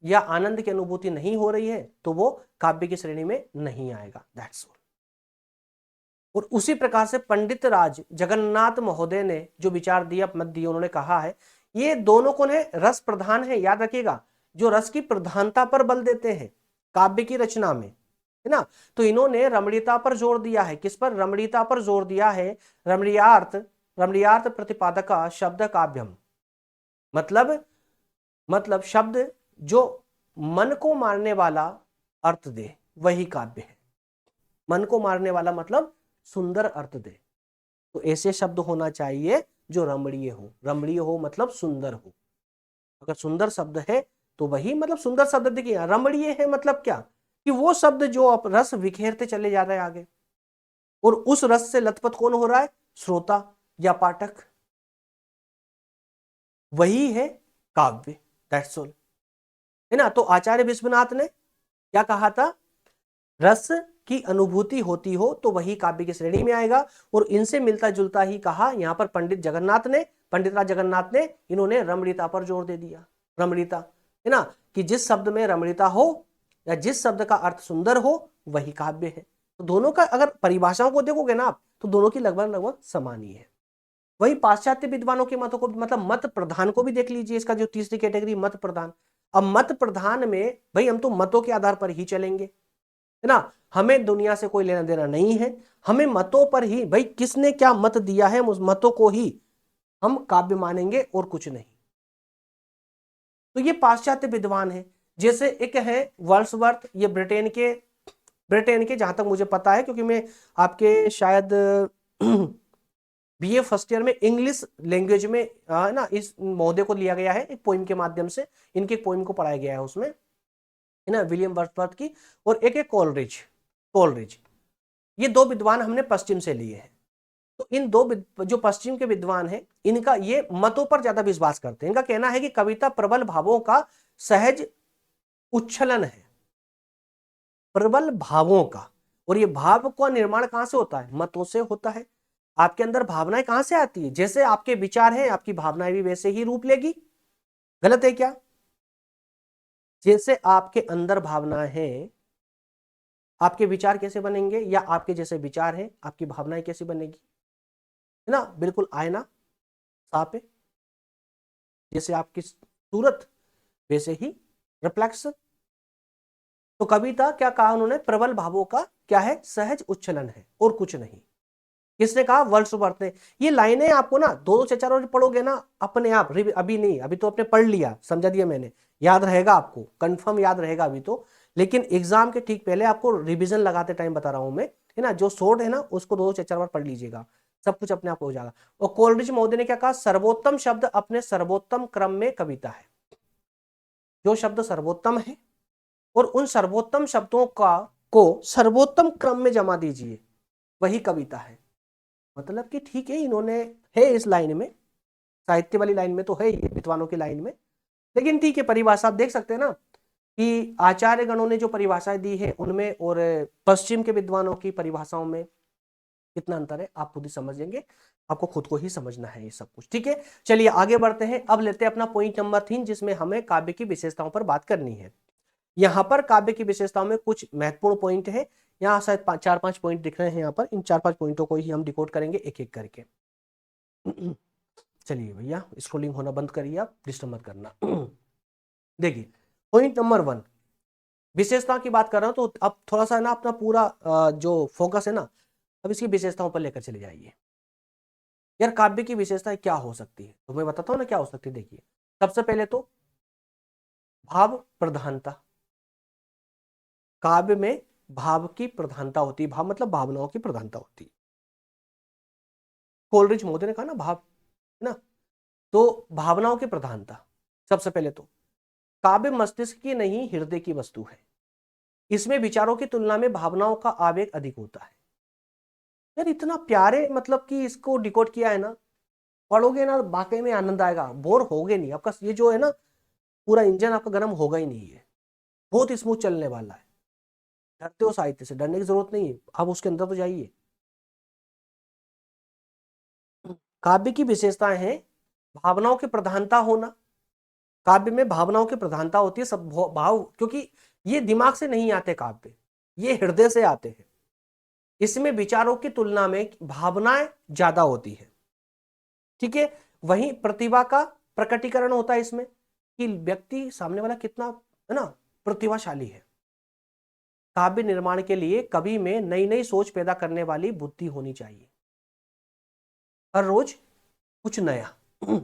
Speaker 1: या आनंद की अनुभूति नहीं हो रही है तो वो काव्य की श्रेणी में नहीं आएगा, दैट्स ऑल। और उसी प्रकार से पंडित राज जगन्नाथ महोदय ने जो विचार दिया, मत दिए, उन्होंने कहा है ये दोनों कौन है, रस प्रधान है, याद रखिएगा, जो रस की प्रधानता पर बल देते हैं काव्य की रचना में, है ना। तो इन्होंने रमणीयता पर जोर दिया है, किस पर, रमणीयता पर जोर दिया है। रमणीयार्थ प्रतिपादक शब्द काव्यम, मतलब शब्द जो मन को मारने वाला अर्थ दे वही काव्य है। मन को मारने वाला मतलब सुंदर अर्थ दे, तो ऐसे शब्द होना चाहिए जो रमणीय हो। रमणीय हो मतलब सुंदर हो। अगर सुंदर शब्द है तो वही, मतलब सुंदर शब्द देखिए, रमणीय है मतलब क्या, कि वो शब्द जो आप रस विखेरते चले जा रहे हैं आगे, और उस रस से लथपथ कौन हो रहा है, श्रोता या पाठक, वही है काव्य। दैट्स ऑल, है ना। तो आचार्य विश्वनाथ ने क्या कहा था, रस की अनुभूति होती हो तो वही काव्य की श्रेणी में आएगा। और इनसे मिलता जुलता ही कहा यहाँ पर पंडित राज जगन्नाथ ने इन्होंने रमणीयता पर जोर दे दिया। रमणीयता, है ना, कि जिस शब्द में रमणीयता हो या जिस शब्द का अर्थ सुंदर हो वही काव्य है। तो दोनों का अगर परिभाषाओं को देखोगे ना आप, तो दोनों की लगभग लगभग समान ही है। वही पाश्चात्य विद्वानों के मतों को, मतलब मत प्रधान को भी देख लीजिए, इसका जो तीसरी कैटेगरी मत प्रधान। अब मत प्रधान में भाई हम तो मतों के आधार पर ही चलेंगे, है ना, हमें दुनिया से कोई लेना देना नहीं है, हमें मतों पर ही, भाई किसने क्या मत दिया है उस मतों को ही हम काव्य मानेंगे और कुछ नहीं। तो ये पाश्चात्य विद्वान है। जैसे एक है वर्ड्सवर्थ, ये ब्रिटेन के जहां तक मुझे पता है, क्योंकि मैं आपके शायद बीए फर्स्ट ईयर में इंग्लिश लैंग्वेज में ना इस महोदय को लिया गया है, एक पोइम के माध्यम से इनके पोइम को पढ़ाया गया है उसमें, है ना, विलियम वर्ड्सवर्थ की। और एक है कोलरिज। ये दो विद्वान हमने पश्चिम से लिए हैं। तो इन दो जो पश्चिम के विद्वान हैं, इनका ये मतों पर ज्यादा विश्वास करते हैं। इनका कहना है कि कविता प्रबल भावों का सहज उच्छलन है, प्रबल भावों का। और ये भाव का निर्माण कहां से होता है, मतों से होता है। आपके अंदर भावनाएं कहां से आती है, जैसे आपके विचार हैं आपकी भावनाएं भी वैसे ही रूप लेगी। गलत है क्या? जैसे आपके अंदर भावनाएं हैं, आपके विचार कैसे बनेंगे, या आपके जैसे विचार हैं आपकी भावनाएं कैसी बनेगी, है ना, बिल्कुल आईना साफ है, जैसे आपकी सूरत वैसे ही रिफ्लेक्शन। तो कविता क्या कहा उन्होंने, प्रबल भावों का क्या है, सहज उच्छलन है और कुछ नहीं। किसने कहा, वर्ड्सवर्थ ने। ये लाइनें आपको ना दो दो चार चार बार पढ़ोगे ना अपने आप, अभी नहीं, अभी तो आपने पढ़ लिया, समझा दिया मैंने, याद रहेगा आपको, कंफर्म याद रहेगा अभी तो, लेकिन एग्जाम के ठीक पहले आपको रिवीजन लगाते टाइम बता रहा हूं मैं, है ना, जो शॉर्ट है ना उसको दो दो चार चार बार पढ़ लीजिएगा, सब कुछ अपने आप हो जाएगा। और कोलरिज महोदय ने क्या कहा, सर्वोत्तम शब्द अपने सर्वोत्तम क्रम में कविता है। जो शब्द सर्वोत्तम है और उन सर्वोत्तम शब्दों को सर्वोत्तम क्रम में जमा दीजिए, वही कविता है। मतलब कि ठीक है, इन्होंने है इस लाइन में, साहित्य वाली लाइन में तो है ये, विद्वानों की लाइन में, लेकिन ठीक है, परिभाषा आप देख सकते हैं ना कि आचार्य गणों ने जो परिभाषाएं दी है उनमें और पश्चिम के विद्वानों की परिभाषाओं में कितना अंतर है आप खुद ही समझेंगे, आपको खुद को ही समझना है ये सब कुछ। ठीक है, चलिए आगे बढ़ते हैं। अब लेते हैं अपना पॉइंट नंबर 3, जिसमें हमें काव्य की विशेषताओं पर बात करनी है। यहाँ पर काव्य की विशेषताओं में कुछ महत्वपूर्ण पॉइंट है, यहाँ शायद 4-5 पॉइंट दिख रहे हैं। यहाँ पर इन 4-5 पॉइंटों को ही हम डिकोड करेंगे एक एक करके। चलिए भैया, स्क्रोलिंग होना बंद करिए, आप डिस्टर्ब मत करना। देखिए पॉइंट नंबर 1, विशेषता की बात कर रहा हूं, तो अब थोड़ा सा ना अपना पूरा जो फोकस है ना, अब इसकी विशेषताओं पर लेकर चले जाइए। यार काव्य की विशेषता क्या हो सकती है, तो मैं बताता हूँ ना क्या हो सकती है। देखिए सबसे पहले तो भाव प्रधानता, काव्य में भाव की प्रधानता होती है, भाव मतलब भावनाओं की प्रधानता होती है। कोलरिज महोदय ने कहा ना भाव, है ना, तो भावनाओं की प्रधानता। सबसे पहले तो काव्य मस्तिष्क की नहीं हृदय की वस्तु है, इसमें विचारों की तुलना में भावनाओं का आवेग अधिक होता है। यार इतना प्यारे, मतलब कि इसको डिकोड किया है ना, पढ़ोगे ना वाकई में आनंद आएगा, बोर होगे नहीं, आपका ये जो है ना पूरा इंजन आपका गर्म होगा ही नहीं है, बहुत स्मूथ चलने वाला है। डरते हो साहित्य से, डरने की जरूरत नहीं है, आप उसके अंदर तो जाइए। काव्य की विशेषताएं हैं भावनाओं की प्रधानता होना, काव्य में भावनाओं की प्रधानता होती है, सब भाव, क्योंकि ये दिमाग से नहीं आते काव्य, ये हृदय से आते हैं। इसमें विचारों की तुलना में भावनाएं ज्यादा होती है। ठीक है, वहीं प्रतिभा का प्रकटीकरण होता है इसमें, कि व्यक्ति सामने वाला कितना, है ना, प्रतिभाशाली है। काव्य निर्माण के लिए कवि में नई नई सोच पैदा करने वाली बुद्धि होनी चाहिए, हर रोज कुछ नया, है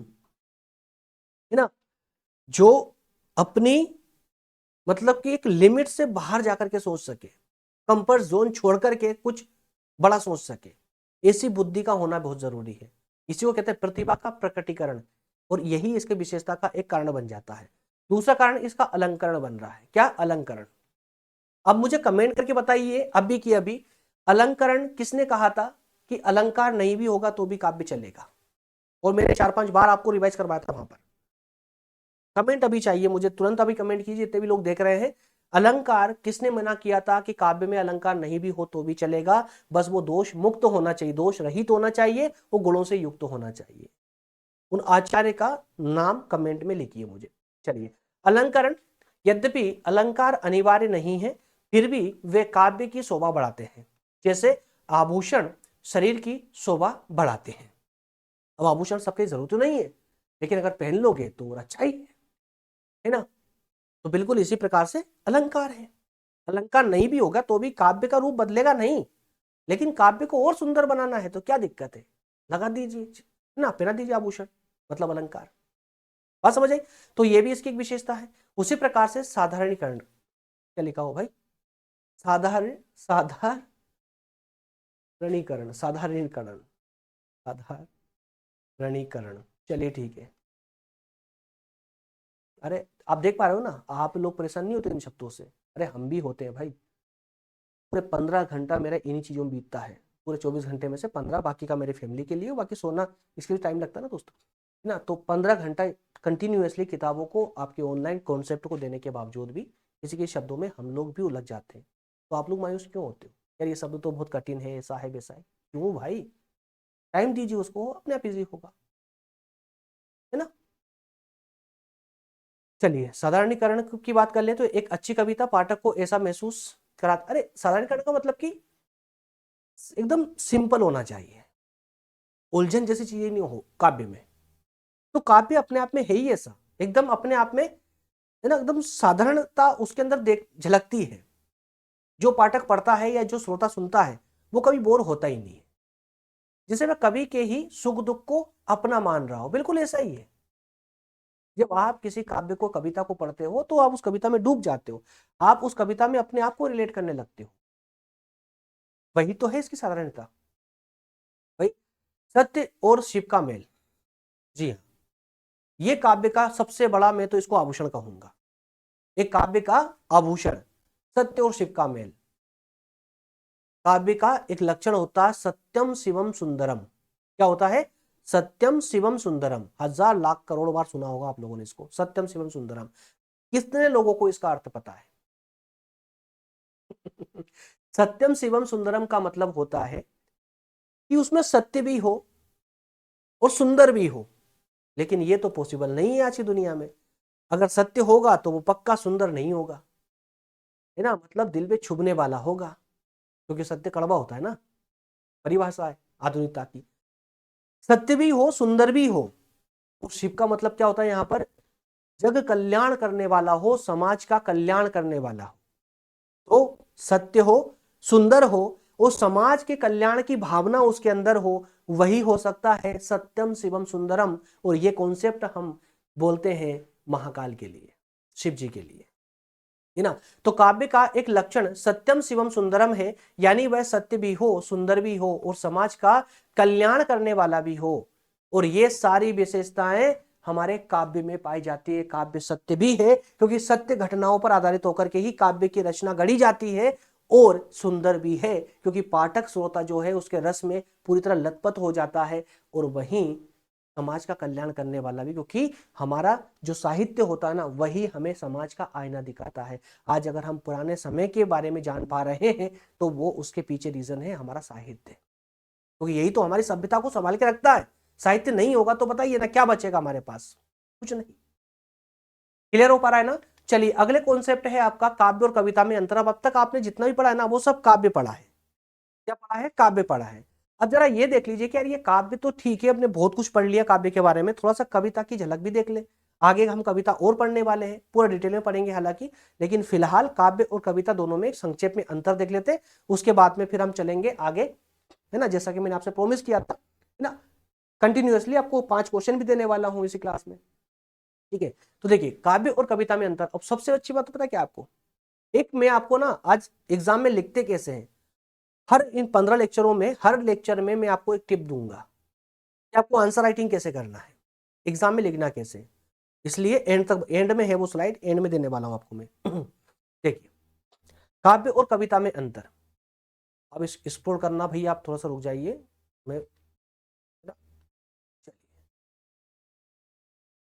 Speaker 1: ना, जो अपनी मतलब कि एक लिमिट से बाहर जाकर के सोच सके, कंफर्ट जोन छोड़ करके कुछ बड़ा सोच सके, ऐसी बुद्धि का होना बहुत जरूरी है। इसी को कहते हैं प्रतिभा का प्रकटीकरण, और यही इसके विशेषता का एक कारण बन जाता है। दूसरा कारण इसका अलंकरण बन रहा है। क्या? अलंकरण। अब मुझे कमेंट करके बताइए अभी की अभी, अलंकरण किसने कहा था कि अलंकार नहीं भी होगा तो भी काव्य चलेगा? और मैंने 4-5 बार आपको रिवाइज करवाया था वहां पर। कमेंट अभी चाहिए मुझे, तुरंत अभी कमेंट कीजिए, जितने भी लोग देख रहे हैं। अलंकार किसने मना किया था कि काव्य में अलंकार नहीं भी हो तो भी चलेगा, बस वो दोष मुक्त होना चाहिए, दोष रहित होना चाहिए, वो गुणों से युक्त होना चाहिए। उन आचार्य का नाम कमेंट में लिखिए मुझे। चलिए, अलंकरण, यद्यपि अलंकार अनिवार्य नहीं है, फिर भी वे काव्य की शोभा बढ़ाते हैं। जैसे आभूषण शरीर की शोभा बढ़ाते हैं। अब आभूषण सबके जरूरत तो नहीं है, लेकिन अगर पहन लोगे तो अच्छा ही है ना। तो बिल्कुल इसी प्रकार से अलंकार है। अलंकार नहीं भी होगा तो भी काव्य का रूप बदलेगा नहीं, लेकिन काव्य को और सुंदर बनाना है तो क्या दिक्कत है, लगा दीजिए ना, पहना दीजिए आभूषण, मतलब अलंकार। बात समझ आई? तो ये भी इसकी एक विशेषता है। उसी प्रकार से साधारणीकरण, क्या लिखा हो भाई? साधारण साधारणीकरण साधारणीकरण साधारणीकरण। चलिए ठीक है। अरे आप देख पा रहे हो ना, आप लोग परेशान नहीं होते इन शब्दों से? अरे हम भी होते हैं भाई। पूरे 15 घंटा मेरा इन्हीं चीजों में बीतता है। पूरे 24 घंटे में से 15 बाकी का मेरे फैमिली के लिए, बाकी सोना इसके लिए टाइम लगता है ना दोस्तों, है ना। तो 15 घंटा कंटिन्यूअसली किताबों को, आपके ऑनलाइन कॉन्सेप्ट को देने के बावजूद भी किसी के शब्दों में हम लोग भी उलझ जाते हैं। तो आप लोग मायूस क्यों होते हो? यार ये शब्द तो बहुत कठिन है, ऐसा है वैसा है। क्यों भाई? टाइम दीजिए उसको, अपने आप इजी होगा, है ना। चलिए, साधारणीकरण की बात कर ले तो एक अच्छी कविता पाठक को ऐसा महसूस करा, अरे साधारणीकरण का मतलब कि एकदम सिंपल होना चाहिए, उलझन जैसी चीजें नहीं हो काव्य में। तो काव्य अपने आप में है ही ऐसा, एकदम अपने आप में, है ना, एकदम साधारणता उसके अंदर देख झलकती है। जो पाठक पढ़ता है या जो श्रोता सुनता है वो कभी बोर होता ही नहीं है। जैसे मैं कवि के ही सुख दुख को अपना मान रहा हूं, बिल्कुल ऐसा ही है। जब आप किसी काव्य को, कविता को पढ़ते हो तो आप उस कविता में डूब जाते हो, आप उस कविता में अपने आप को रिलेट करने लगते हो। वही तो है इसकी साधारणता भाई। सत्य और शिव का मेल, जी हाँ, ये काव्य का सबसे बड़ा, मैं तो इसको आभूषण कहूंगा, एक काव्य का आभूषण, सत्य और शिव का मेल। काव्य का एक लक्षण होता है सत्यम शिवम सुंदरम। क्या होता है? सत्यम शिवम सुंदरम। हजार लाख करोड़ बार सुना होगा आप लोगों ने इसको, सत्यम शिवम सुंदरम। कितने लोगों को इसका अर्थ पता है? सत्यम शिवम सुंदरम का मतलब होता है कि उसमें सत्य भी हो और सुंदर भी हो, लेकिन ये तो पॉसिबल नहीं है आज की दुनिया में। अगर सत्य होगा तो वो पक्का सुंदर नहीं होगा, है ना, मतलब दिल पे छुभने वाला होगा, क्योंकि सत्य कड़वा होता है ना, परिभाषा है आधुनिकता की। सत्य भी हो, सुंदर भी हो, और शिव का मतलब क्या होता है यहाँ पर? जग कल्याण करने वाला हो, समाज का कल्याण करने वाला हो। तो सत्य हो, सुंदर हो, और समाज के कल्याण की भावना उसके अंदर हो, वही हो सकता है सत्यम शिवम सुंदरम। और ये कॉन्सेप्ट हम बोलते हैं महाकाल के लिए, शिव जी के लिए, है ना। तो काव्य का एक लक्षण सत्यम शिवम सुंदरम है, यानी वह सत्य भी हो, सुंदर भी हो, और समाज का कल्याण करने वाला भी हो। और ये सारी विशेषताएं हमारे काव्य में पाई जाती है। काव्य सत्य भी है, क्योंकि सत्य घटनाओं पर आधारित होकर के ही काव्य की रचना गढ़ी जाती है, और सुंदर भी है, क्योंकि पाठक श्रोता जो है उसके रस में पूरी तरह लतपत हो जाता है। और वहीं समाज का कल्याण करने वाला भी, क्योंकि हमारा जो साहित्य होता है ना, वही हमें समाज का आईना दिखाता है। आज अगर हम पुराने समय के बारे में जान पा रहे हैं तो वो उसके पीछे रीजन है हमारा साहित्य, क्योंकि यही तो हमारी सभ्यता को संभाल के रखता है। साहित्य नहीं होगा तो बताइए ना क्या बचेगा हमारे पास? कुछ नहीं। क्लियर हो पा रहा है ना? चलिए, अगले कॉन्सेप्ट है आपका काव्य और कविता में अंतर। अब तक आपने जितना भी पढ़ा है ना, वो सब काव्य पढ़ा है। क्या पढ़ा है? काव्य पढ़ा है। अब जरा ये देख लीजिए कि यार ये काव्य तो ठीक है, अपने बहुत कुछ पढ़ लिया काव्य के बारे में, थोड़ा सा कविता की झलक भी देख ले। आगे हम कविता और पढ़ने वाले हैं, पूरा डिटेल में पढ़ेंगे हालांकि, लेकिन फिलहाल काव्य और कविता दोनों में संक्षेप में अंतर देख लेते, उसके बाद में फिर हम चलेंगे आगे, है ना, जैसा कि मैंने आपसे प्रॉमिस किया था, है ना। कंटिन्यूअसली आपको 5 क्वेश्चन भी देने वाला हूं इसी क्लास में, ठीक है। तो देखिए, काव्य और कविता में अंतर। अब सबसे अच्छी बात तो पता है क्या आपको? एक मैं आपको ना आज एग्जाम में लिखते कैसे हैं, हर इन 15 लेक्चरों में, हर लेक्चर में मैं आपको एक टिप दूंगा। कि आपको आंसर राइटिंग कैसे करना है, एग्जाम में लिखना कैसे। इसलिए एंड तक, एंड में है वो स्लाइड, एंड में देने वाला हूं आपको मैं। देखिए, काव्य और कविता में अंतर। अब इस एक्सप्लोर करना भैया, आप थोड़ा सा रुक जाइए। मैं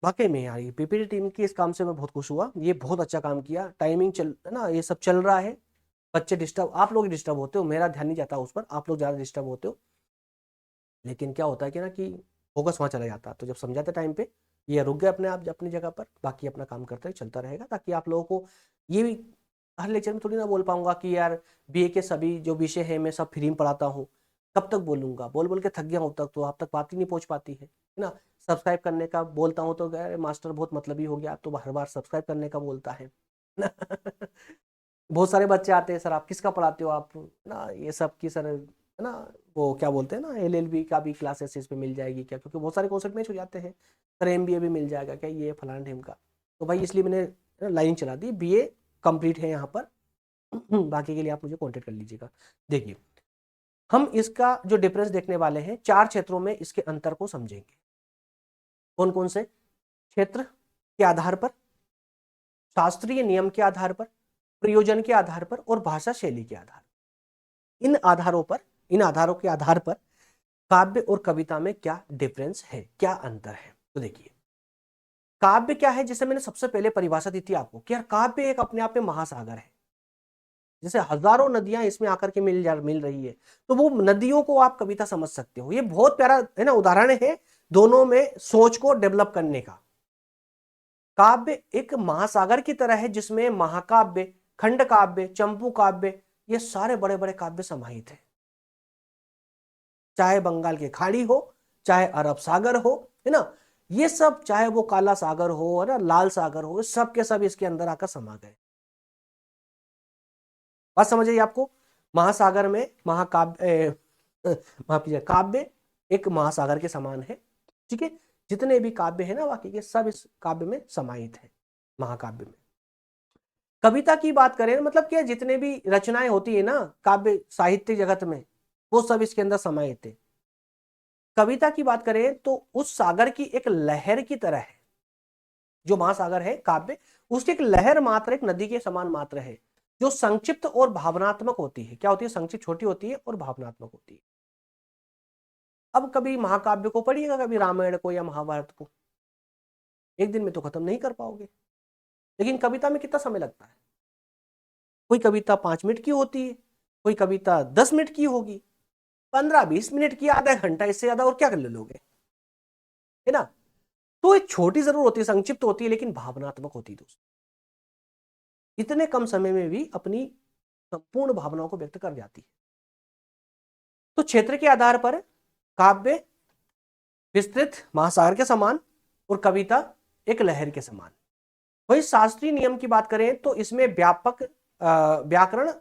Speaker 1: वाकई में यार, ये पीपीटी टीम की इस काम से मैं बहुत खुश हुआ, ये बहुत अच्छा काम किया। टाइमिंग चल है ना, ये सब चल रहा है, बच्चे डिस्टर्ब, आप लोग डिस्टर्ब होते हो, मेरा ध्यान नहीं जाता उस पर, आप लोग ज्यादा डिस्टर्ब होते हो। लेकिन क्या होता है कि ना कि फोकस वहां चला जाता है, तो जब समझाते टाइम पे ये रुक गए अपने आप अपनी जगह पर, बाकी अपना काम करते चलता रहेगा, ताकि आप लोगों को ये भी, हर लेक्चर में थोड़ी ना बोल पाऊंगा कि यार बीए के सभी जो विषय है मैं सब फ्री में पढ़ाता हूँ। कब तक बोलूंगा, बोल बोल के थक गया हूँ तक, तो आप तक बात ही नहीं पहुंच पाती है ना। सब्सक्राइब करने का बोलता हूँ तो यार मास्टर बहुत मतलबी हो गया, तो हर बार सब्सक्राइब करने का बोलता है ना। बहुत सारे बच्चे आते हैं, सर आप किसका पढ़ाते हो आप ना, ये सब की सर है ना, वो क्या बोलते हैं ना, एलएलबी का भी क्लासेस इस पे मिल जाएगी क्या, क्योंकि बहुत सारे कॉन्सेप्ट मैच हो जाते हैं। सर एमबीए भी मिल जाएगा क्या, ये फलाना ढिम का। तो भाई इसलिए मैंने लाइन चला दी, बीए कंप्लीट है यहाँ पर। बाकी के लिए आप मुझे कांटेक्ट कर लीजिएगा। देखिए, हम इसका जो डिफरेंस देखने वाले हैं, 4 क्षेत्रों में इसके अंतर को समझेंगे। कौन कौन से क्षेत्र के आधार पर, शास्त्रीय नियम के आधार पर, प्रयोजन के आधार पर और भाषा शैली के आधार पर। इन आधारों के आधार पर काव्य और कविता में क्या डिफरेंस है, क्या अंतर है। तो देखिए, काव्य क्या है, जैसे मैंने सबसे पहले परिभाषा दी थी आपको कि यार काव्य एक अपने आप में महासागर है, जैसे हजारों नदियां इसमें आकर के मिल रही है, तो वो नदियों को आप कविता समझ सकते हो। ये बहुत प्यारा है ना उदाहरण है दोनों में सोच को डेवलप करने का। काव्य एक महासागर की तरह है, जिसमें महाकाव्य, खंड काव्य, चंपू काव्य, ये सारे बड़े बड़े काव्य समाहित है। चाहे बंगाल की खाड़ी हो, चाहे अरब सागर हो, है ना, ये सब, चाहे वो काला सागर हो, है ना, लाल सागर हो, सब के सब इसके अंदर आकर समा गए। बात समझ आई आपको। महासागर में महाकाव्य, माफ कीजिए, काव्य एक महासागर के समान है। ठीक है, जितने भी काव्य है ना बाकी के, सब इस काव्य में समाहित है, महाकाव्य में। कविता की बात करें मतलब क्या, जितने भी रचनाएं होती है ना काव्य साहित्य जगत में, वो सब इसके अंदर समाहित है। कविता की बात करें तो उस सागर की एक लहर की तरह है, जो महासागर है काव्य, उसकी एक लहर मात्र, एक नदी के समान मात्र है, जो संक्षिप्त और भावनात्मक होती है। क्या होती है, संक्षिप्त छोटी होती है और भावनात्मक होती है। अब कभी महाकाव्य को पढ़िएगा, कभी रामायण को या महाभारत को, एक दिन में तो खत्म नहीं कर पाओगे। लेकिन कविता में कितना समय लगता है, कोई कविता 5 मिनट की होती है, कोई कविता 10 मिनट की होगी, 15-20 मिनट की, आधा घंटा, इससे ज्यादा और क्या कर लोगे, है ना। तो एक छोटी जरूर होती है, संक्षिप्त होती है, लेकिन भावनात्मक होती है दोस्तों। इतने कम समय में भी अपनी संपूर्ण भावनाओं को व्यक्त कर जाती है। तो क्षेत्र के आधार पर काव्य विस्तृत महासागर के समान और कविता एक लहर के समान। वही शास्त्रीय नियम की बात करें तो इसमें व्यापक व्याकरण,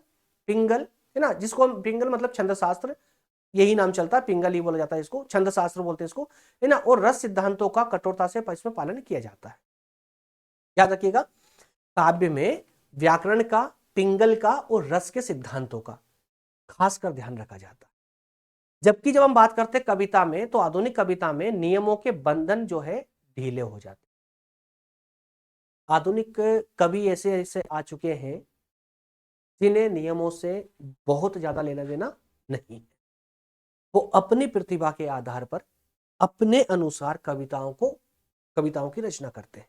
Speaker 1: पिंगल, है ना, जिसको हम पिंगल मतलब छंद शास्त्र, यही नाम चलता है, पिंगल ही बोला जाता है इसको, छंद शास्त्र बोलते हैं इसको, है ना, और रस सिद्धांतों का कठोरता से इसमें पालन किया जाता है। याद रखिएगा, काव्य में व्याकरण का, पिंगल का और रस के सिद्धांतों का खासकर ध्यान रखा जाता है। जबकि जब हम बात करते हैं कविता में, तो आधुनिक कविता में नियमों के बंधन जो है ढीले हो जाते हैं। आधुनिक कवि ऐसे ऐसे आ चुके हैं जिन्हें नियमों से बहुत ज्यादा लेना देना नहीं है। वो अपनी प्रतिभा के आधार पर अपने अनुसार कविताओं की रचना करते हैं।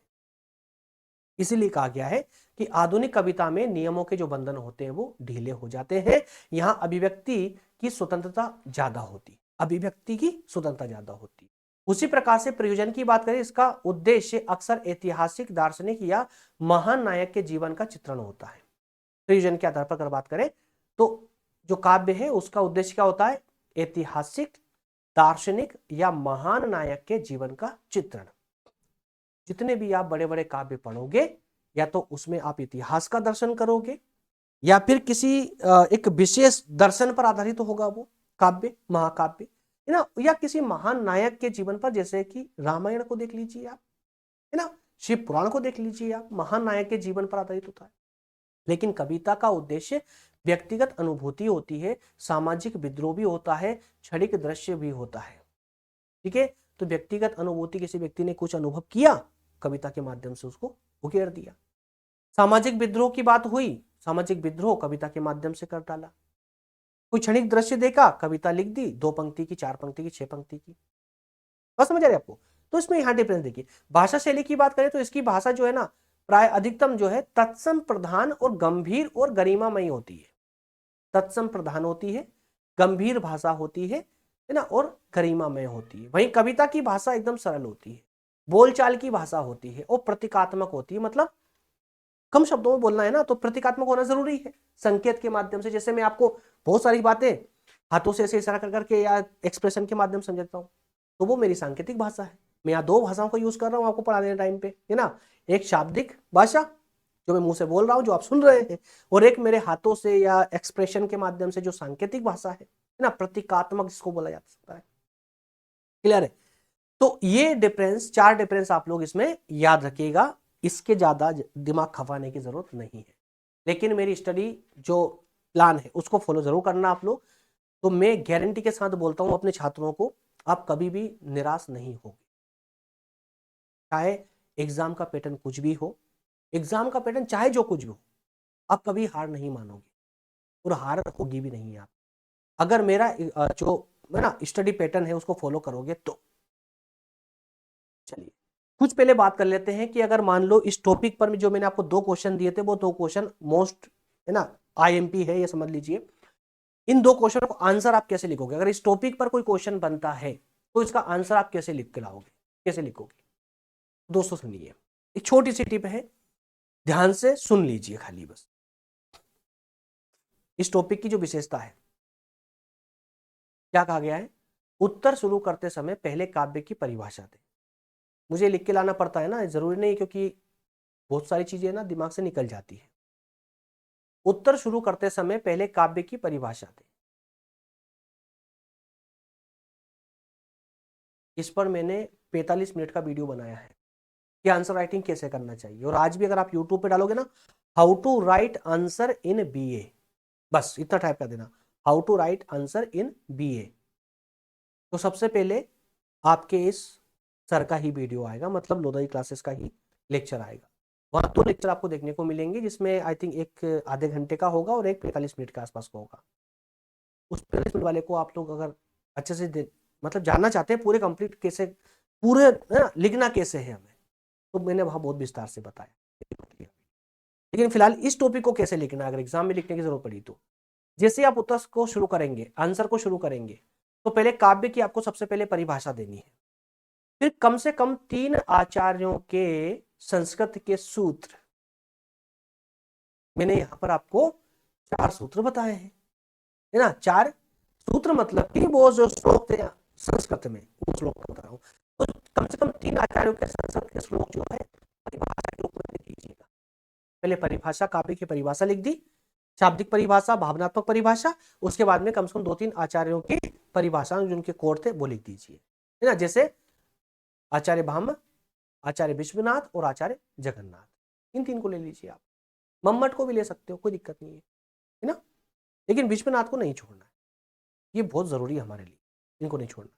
Speaker 1: इसीलिए कहा गया है कि आधुनिक कविता में नियमों के जो बंधन होते हैं वो ढीले हो जाते हैं। यहां अभिव्यक्ति की स्वतंत्रता ज्यादा होती, अभिव्यक्ति की स्वतंत्रता ज्यादा होती। उसी प्रकार से प्रयोजन की बात करें, इसका उद्देश्य अक्सर ऐतिहासिक, दार्शनिक या महान नायक के जीवन का चित्रण होता है। प्रयोजन के आधार पर अगर बात करें तो जो काव्य है उसका उद्देश्य क्या होता है, ऐतिहासिक, दार्शनिक या महान नायक के जीवन का चित्रण। जितने भी आप बड़े बड़े काव्य पढ़ोगे, या तो उसमें आप इतिहास का दर्शन करोगे, या फिर किसी एक विशेष दर्शन पर आधारित तो होगा वो काव्य, महाकाव्य, है ना, या किसी महान नायक के जीवन पर, जैसे कि रामायण को देख लीजिए आप, है ना, शिव पुराण को देख लीजिए आप, महान नायक के जीवन पर आधारित होता है। लेकिन कविता का उद्देश्य व्यक्तिगत अनुभूति होती है, सामाजिक विद्रोह भी होता है, क्षणिक दृश्य भी होता है। ठीक है, तो व्यक्तिगत अनुभूति, किसी व्यक्ति ने कुछ अनुभव किया, कविता के माध्यम से उसको उकेर दिया। सामाजिक विद्रोह की बात हुई, सामाजिक विद्रोह कविता के माध्यम से कर डाला। कोई क्षणिक दृश्य देखा, कविता लिख दी, 2 पंक्ति की, 4 पंक्ति की, 6 पंक्ति की। बस समझ आ रही है आपको? तो इसमें यहाँ डिफरेंस देखिए। भाषा शैली की बात करें तो इसकी भाषा जो है ना, प्राय अधिकतम जो है तत्सम प्रधान और गंभीर और गरिमामयी होती है। तत्सम प्रधान होती है, गंभीर भाषा होती है ना, और गरिमामय होती है। वहीं कविता की भाषा एकदम सरल होती है, बोलचाल की भाषा होती है और प्रतीकात्मक होती है। मतलब कम शब्दों में बोलना है ना, तो प्रतीकात्मक होना जरूरी है, संकेत के माध्यम से। जैसे मैं आपको बहुत सारी बातें हाथों से ऐसे इशारा कर करके या एक्सप्रेशन के माध्यम से समझाता हूँ, तो वो मेरी सांकेतिक भाषा है। मैं यहाँ 2 भाषाओं का यूज कर रहा हूँ आपको पढ़ाने टाइम पे, है ना। एक शाब्दिक भाषा जो मैं मुंह से बोल रहा हूँ, जो आप सुन रहे हैं, और एक मेरे हाथों से या एक्सप्रेशन के माध्यम से जो सांकेतिक भाषा है ना, प्रतीकात्मक जिसको बोला जा सकता है। क्लियर है? तो ये डिफरेंस, 4 डिफरेंस आप लोग इसमें याद रखिएगा, इसके ज्यादा दिमाग खपाने की जरूरत नहीं है। लेकिन मेरी स्टडी जो प्लान है उसको फॉलो जरूर करना आप लोग। तो मैं गारंटी के साथ बोलता हूं अपने छात्रों को, आप कभी भी निराश नहीं होगे। चाहे एग्जाम का पैटर्न कुछ भी हो, एग्जाम का पैटर्न चाहे जो कुछ भी हो, आप कभी हार नहीं मानोगे और हार होगी भी नहीं आप, अगर मेरा जो है ना स्टडी पैटर्न है उसको फॉलो करोगे तो। चलिए कुछ पहले बात कर लेते हैं कि अगर मान लो इस टॉपिक पर जो मैंने आपको 2 क्वेश्चन दिए थे, वो 2 क्वेश्चन मोस्ट है ना आईएमपी है, ये समझ लीजिए। इन 2 क्वेश्चन को आंसर आप कैसे लिखोगे? अगर इस टॉपिक पर कोई क्वेश्चन बनता है तो इसका आंसर आप कैसे लिख के लाओगे, कैसे लिखोगे? दोस्तों सुनिए, एक छोटी सी टिप है, ध्यान से सुन लीजिए खाली बस। इस टॉपिक की जो विशेषता है, क्या कहा गया है? उत्तर शुरू करते समय पहले काव्य की परिभाषा दें। मुझे लिख के लाना पड़ता है ना, जरूरी नहीं, क्योंकि बहुत सारी चीजें ना दिमाग से निकल जाती है। उत्तर शुरू करते समय पहले काव्य की परिभाषा दें। इस पर मैंने 45 मिनट का वीडियो बनाया है कि आंसर राइटिंग कैसे करना चाहिए। और आज भी अगर आप यूट्यूब पे डालोगे ना, how to write answer in BA, बस इतना टाइप कर देना, how to write answer in BA, तो सबसे पहले आपके इस सर का ही वीडियो आएगा, मतलब लोधाई क्लासेस का ही लेक्चर आएगा। वहां 2 लेक्चर आपको देखने को मिलेंगे, जिसमें आई थिंक एक आधे घंटे का होगा और एक 45 मिनट के आसपास का होगा। उस 45 मिनट वाले को आप लोग अगर अच्छे से मतलब जानना चाहते हैं पूरे कंप्लीट कैसे, पूरे है ना लिखना कैसे है हमें, तो मैंने वहां बहुत विस्तार से बताया। लेकिन फिलहाल इस टॉपिक को कैसे लिखना है, अगर एग्जाम में लिखने की जरूरत पड़ी तो, जैसे आप उत्तर को शुरू करेंगे, आंसर को शुरू करेंगे, तो पहले काव्य की आपको सबसे पहले परिभाषा देनी है। फिर कम से कम 3 आचार्यों के संस्कृत के सूत्र, मैंने यहां पर आपको 4 सूत्र बताए हैं, है ना। 4 सूत्र मतलब कि वो जो श्लोक थे संस्कृत में, वो श्लोक बता रहा हूं, तो कम से कम 3 आचार्यों के संस्कृत के श्लोक जो है परिभाषा के रूप में लिख लीजिएगा। पहले परिभाषा, काव्य की परिभाषा लिख दी, शाब्दिक परिभाषा, भावनात्मक परिभाषा, उसके बाद में कम से कम 2-3 आचार्यों की परिभाषा जिनके कोड थे वो लिख दीजिए, है ना। जैसे आचार्य भाम, आचार्य विश्वनाथ और आचार्य जगन्नाथ, इन 3 को ले लीजिए आप। मम्मट को भी ले सकते हो, कोई दिक्कत नहीं है ना, लेकिन विश्वनाथ को नहीं छोड़ना है, ये बहुत जरूरी है हमारे लिए, इनको नहीं छोड़ना।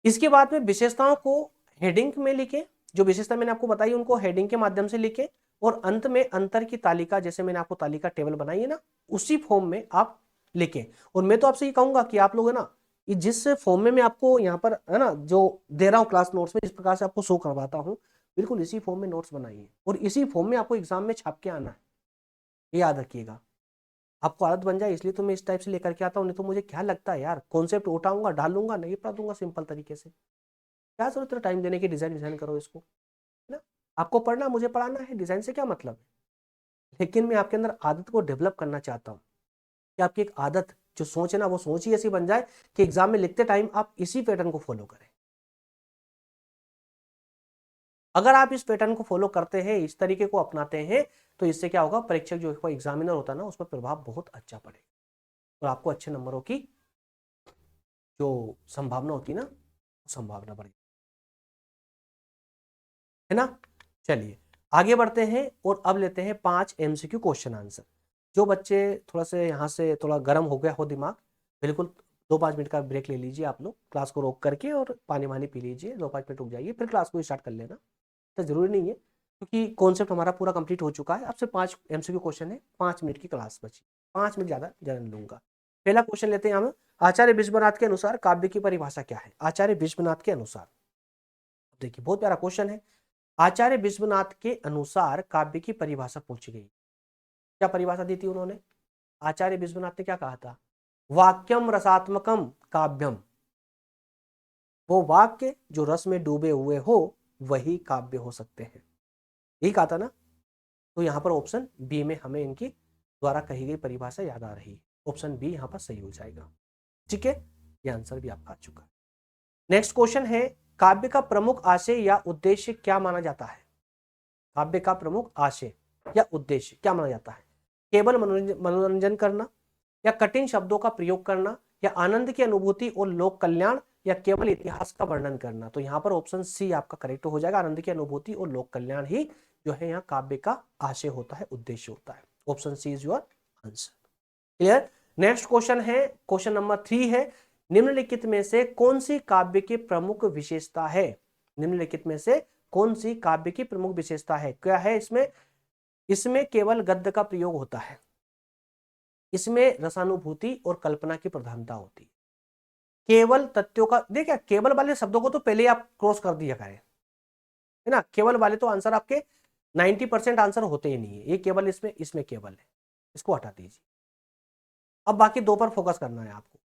Speaker 1: इसके बाद में विशेषताओं को हेडिंग में लिखें, जो विशेषता मैंने आपको बताई उनको हेडिंग के माध्यम से लिखें, और अंत में अंतर की तालिका, जैसे मैंने आपको तालिका टेबल बनाई है ना, उसी फॉर्म में आप लिखें। और मैं तो आपसे ये कहूंगा कि आप लोग है ना, जिस फॉर्म में मैं आपको यहाँ पर है ना जो दे रहा हूँ क्लास नोट्स में, जिस प्रकार से आपको शो करवाता हूँ, बिल्कुल इसी फॉर्म में नोट्स बनाइए और इसी फॉर्म में आपको एग्जाम में छाप के आना है, ये याद रखिएगा। आपको आदत बन जाए इसलिए तो मैं इस टाइप से लेकर के आता हूँ, नहीं तो मुझे क्या लगता है यार, कॉन्सेप्ट उठाऊंगा डालूंगा नहीं पढ़ा दूंगा सिंपल तरीके से, क्या जरूरत है टाइम देने की, डिजाइन करो इसको, है ना। आपको पढ़ना, मुझे पढ़ाना है, डिजाइन से क्या मतलब है। लेकिन मैं आपके अंदर आदत को डेवलप करना चाहता हूँ कि आपकी एक आदत, जो सोच है ना, वो सोच ही ऐसी बन जाए कि एग्जाम में लिखते टाइम आप इसी पैटर्न को फॉलो करें। अगर आप इस पैटर्न को फॉलो करते हैं, इस तरीके को अपनाते हैं, तो इससे क्या होगा, परीक्षक जो एग्जामिनर होता है ना, उस पर प्रभाव बहुत अच्छा पड़ेगा और आपको अच्छे नंबरों की जो संभावना होती है ना, संभावना बढ़ेगी, है ना। चलिए आगे बढ़ते हैं और अब लेते हैं 5 एमसीक्यू क्वेश्चन आंसर। जो बच्चे थोड़ा से यहाँ से थोड़ा गर्म हो गया हो दिमाग, बिल्कुल 2-5 मिनट का ब्रेक ले लीजिए आप लोग, क्लास को रोक करके और पानी वानी पी लीजिए, 2-5 मिनट रुक जाइए, फिर क्लास को स्टार्ट कर लेना। तो जरूरी नहीं है क्योंकि कॉन्सेप्ट हमारा पूरा कंप्लीट हो चुका है। अब सिर्फ 5 MCQ क्वेश्चन है, 5 मिनट की क्लास बची, 5 मिनट ज़्यादा लूंगा। पहला क्वेश्चन लेते हैं हम। आचार्य विश्वनाथ के अनुसार काव्य की परिभाषा क्या है? आचार्य विश्वनाथ के अनुसार, देखिए बहुत प्यारा क्वेश्चन है। आचार्य विश्वनाथ के अनुसार काव्य की परिभाषा पूछी गई। क्या परिभाषा दी थी उन्होंने? आचार्य विश्वनाथ ने क्या कहा था? वाक्यम रसात्मकम काव्यम, वो वाक्य जो रस में डूबे हुए हो वही काव्य हो सकते हैं, यही कहा था ना। तो यहाँ पर ऑप्शन बी में हमें इनकी द्वारा कही गई परिभाषा याद आ रही है। ऑप्शन बी यहाँ पर सही हो जाएगा। ठीक है, ये आंसर भी आपका आ चुका है। नेक्स्ट क्वेश्चन है, काव्य का प्रमुख आशय या उद्देश्य क्या माना जाता है? काव्य का प्रमुख आशय या उद्देश्य क्या माना जाता है? केवल मनोरंजन करना, या कठिन शब्दों का प्रयोग करना, या आनंद की अनुभूति और लोक कल्याण, या केवल इतिहास का वर्णन करना। तो यहाँ पर ऑप्शन सी आपका करेक्ट हो जाएगा। आनंद की अनुभूति और लोक कल्याण ही जो है यहाँ काव्य का आशय होता है, उद्देश्य होता है। Option C is your answer. Clear? Next question है, क्वेश्चन नंबर 3 है, निम्नलिखित में से कौन सी काव्य की प्रमुख विशेषता है? निम्नलिखित में से कौन सी काव्य की प्रमुख विशेषता है? क्या है इसमें? इसमें केवल गद्य का प्रयोग होता है, इसमें रसानुभूति और कल्पना की प्रधानता होती है, केवल तथ्यों का, देखिए केवल वाले शब्दों को तो पहले ही आप क्रॉस कर दिया करें, है ना। केवल वाले तो आंसर आपके 90% आंसर होते ही नहीं है। ये केवल इसमें केवल है, इसको हटा दीजिए। अब बाकी दो पर फोकस करना है आपको।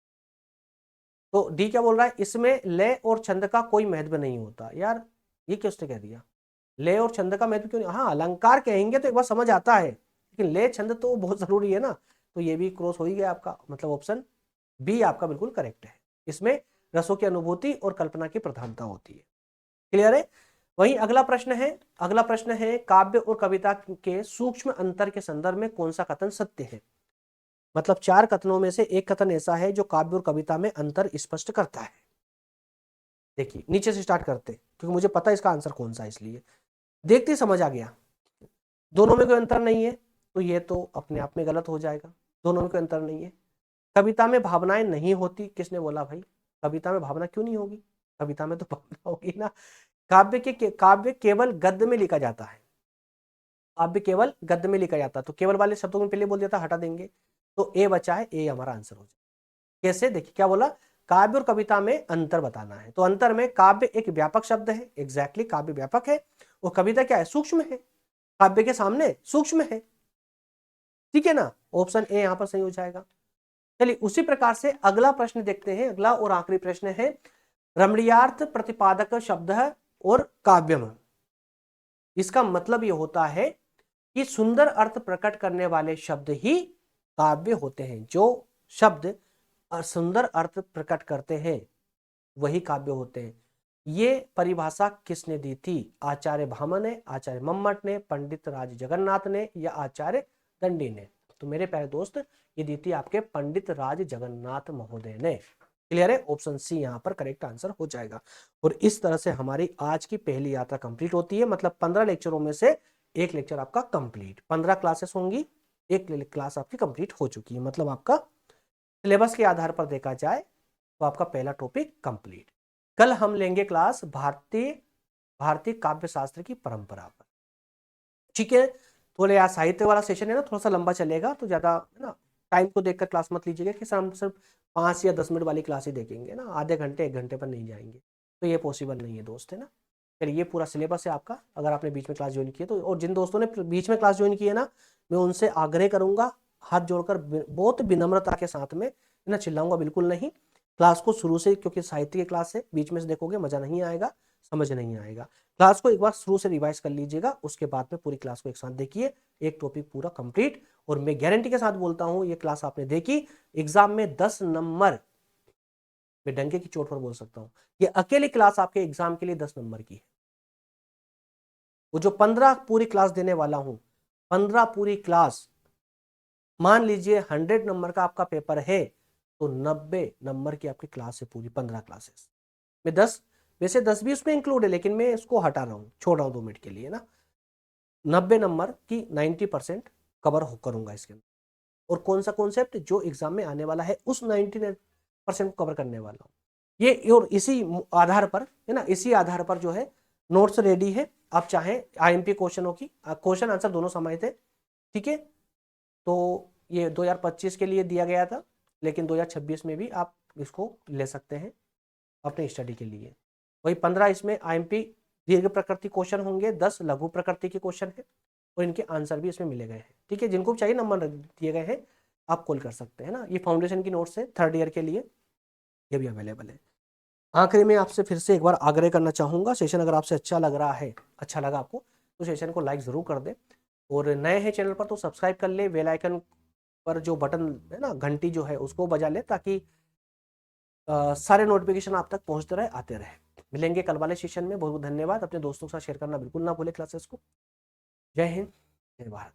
Speaker 1: तो डी क्या बोल रहा है? इसमें लय और छंद का कोई महत्व नहीं होता। यार ये क्यों उसने कह दिया? लय और छंद का महत्व क्यों नहीं? हाँ अलंकार कहेंगे तो एक बार समझ आता है, लेकिन लय छंद तो बहुत जरूरी है ना। तो ये भी क्रॉस हो ही गया आपका, मतलब ऑप्शन बी आपका बिल्कुल करेक्ट है। इसमें रसों की अनुभूति और कल्पना की प्रधानता होती है। क्लियर है? वहीं अगला प्रश्न है, अगला प्रश्न है, काव्य और कविता के सूक्ष्म अंतर के संदर्भ में कौन सा कथन सत्य है? मतलब 4 कथनों में से एक कथन ऐसा है जो काव्य और कविता में अंतर स्पष्ट करता है। देखिए नीचे से स्टार्ट करते हैं क्योंकि मुझे पता है इसका आंसर कौन सा है, इसलिए देखते ही समझ आ गया। दोनों में कोई अंतर नहीं है तो ये तो अपने आप में गलत हो जाएगा। दोनों में कोई अंतर नहीं है। कविता में भावनाएं नहीं होती, किसने बोला भाई? कविता में भावना क्यों नहीं होगी? कविता में तो भावना होगी ना। काव्य केवल गद्य में लिखा जाता है, काव्य केवल गद्य में लिखा जाता है। तो केवल वाले शब्दों में पहले बोल दिया था, हटा देंगे तो ए बचा है, ए हमारा आंसर हो जाए। कैसे? देखिए क्या बोला, काव्य और कविता में अंतर बताना है। तो अंतर में काव्य एक व्यापक शब्द है, एग्जैक्टली काव्य व्यापक है, और कविता क्या है? सूक्ष्म है, काव्य के सामने सूक्ष्म है। ठीक है ना, ऑप्शन ए यहां पर सही हो जाएगा। चलिए उसी प्रकार से अगला प्रश्न देखते हैं। अगला और आखिरी प्रश्न है, रमणीयार्थ प्रतिपादक शब्द है और काव्यम। इसका मतलब यह होता है कि सुंदर अर्थ प्रकट करने वाले शब्द ही काव्य होते हैं। जो शब्द सुंदर अर्थ प्रकट करते हैं वही काव्य होते हैं। ये परिभाषा किसने दी थी? आचार्य भामह ने, आचार्य मम्मट ने, पंडित राज जगन्नाथ ने, या आचार्य दंडी ने? तो मेरे प्यारे दोस्त ये दी थी आपके पंडित राज जगन्नाथ महोदय ने। क्लियर है? ऑप्शन सी यहाँ पर करेक्ट आंसर हो जाएगा। और इस तरह से हमारी आज की पहली यात्रा कंप्लीट होती है। मतलब 15 लेक्चरों में से एक लेक्चर आपका कंप्लीट, 15 क्लासेस होंगी, एक क्लास आपकी कंप्लीट हो चुकी है। मतलब आपका सिलेबस के आधार पर देखा जाए तो आपका पहला टॉपिक कंप्लीट। कल हम लेंगे क्लास भारतीय काव्य शास्त्र की परंपरा पर। ठीक है, थोड़े यार साहित्य वाला सेशन है ना, थोड़ा सा लंबा चलेगा, तो ज्यादा है ना टाइम को देखकर क्लास मत लीजिएगा कि हम सिर्फ 5 या 10 मिनट वाली क्लास ही देखेंगे ना, आधे घंटे 1 घंटे पर नहीं जाएंगे, तो ये पॉसिबल नहीं है दोस्त, है ना। चलिए ये पूरा सिलेबस है आपका, अगर आपने बीच में क्लास ज्वाइन की है तो। और जिन दोस्तों ने बीच में क्लास ज्वाइन की है ना, मैं उनसे आग्रह करूंगा, हाथ जोड़कर बहुत विनम्रता के साथ में, है ना, चिल्लाऊंगा बिल्कुल नहीं। क्लास को शुरू से, क्योंकि साहित्य की क्लास है, बीच में से देखोगे मजा नहीं आएगा, समझ नहीं आएगा। क्लास को एक बार शुरू से रिवाइज कर लीजिएगा, उसके बाद में पूरी क्लास को एक साथ देखिए, एक टॉपिक पूरा कंप्लीट। और मैं गारंटी के साथ बोलता हूं, ये क्लास आपने देखी, एग्जाम में 10 नंबर, मैं डंके की चोट पर बोल सकता हूं, ये अकेली क्लास आपके एग्जाम के लिए 10 नंबर की है। वो जो 15 पूरी क्लास देने वाला हूं, 15 पूरी क्लास, मान लीजिए 100 नंबर का आपका पेपर है, तो 90 नंबर की आपकी क्लास है पूरी, 15 क्लासेस में 10, वैसे 10 भी उसमें इंक्लूड है, लेकिन मैं इसको हटा रहा हूँ, छोड़ रहा हूँ 2 मिनट के लिए ना। 90 नंबर की 90% कवर करूंगा इसके अंदर। और कौन सा कॉन्सेप्ट जो एग्जाम में आने वाला है, उस 90 परसेंट कवर करने वाला हूँ। ये और इसी आधार पर है ना, इसी आधार पर जो है नोट्स रेडी है। आप चाहें आईएमपी क्वेश्चनों की क्वेश्चन आंसर दोनों समय थे, ठीक है। तो ये 2025 के लिए दिया गया था, लेकिन 2026 में भी आप इसको ले सकते हैं अपने स्टडी के लिए। वही 15 इसमें आईएमपी दीर्घ प्रकृति क्वेश्चन होंगे, 10 लघु प्रकृति के क्वेश्चन है और इनके आंसर भी इसमें मिले गए हैं, ठीक है। जिनको भी चाहिए नंबर दिए गए हैं, आप कॉल कर सकते हैं ना। ये फाउंडेशन की नोट्स है 3rd ईयर के लिए, ये भी अवेलेबल है। आखिरी में आपसे फिर से एक बार आग्रह करना चाहूँगा, सेशन अगर आपसे अच्छा लग रहा है, अच्छा लगा आपको, तो सेशन को लाइक ज़रूर कर दें और नए हैं चैनल पर तो सब्सक्राइब कर ले, बेल आइकन पर जो बटन है ना, घंटी जो है उसको बजा ले, ताकि सारे नोटिफिकेशन आप तक पहुंचते रहे, आते रहे। मिलेंगे कल वाले सेशन में। बहुत बहुत धन्यवाद। अपने दोस्तों के साथ शेयर करना बिल्कुल ना भूले क्लासेस को। जय हिंद, जय भारत।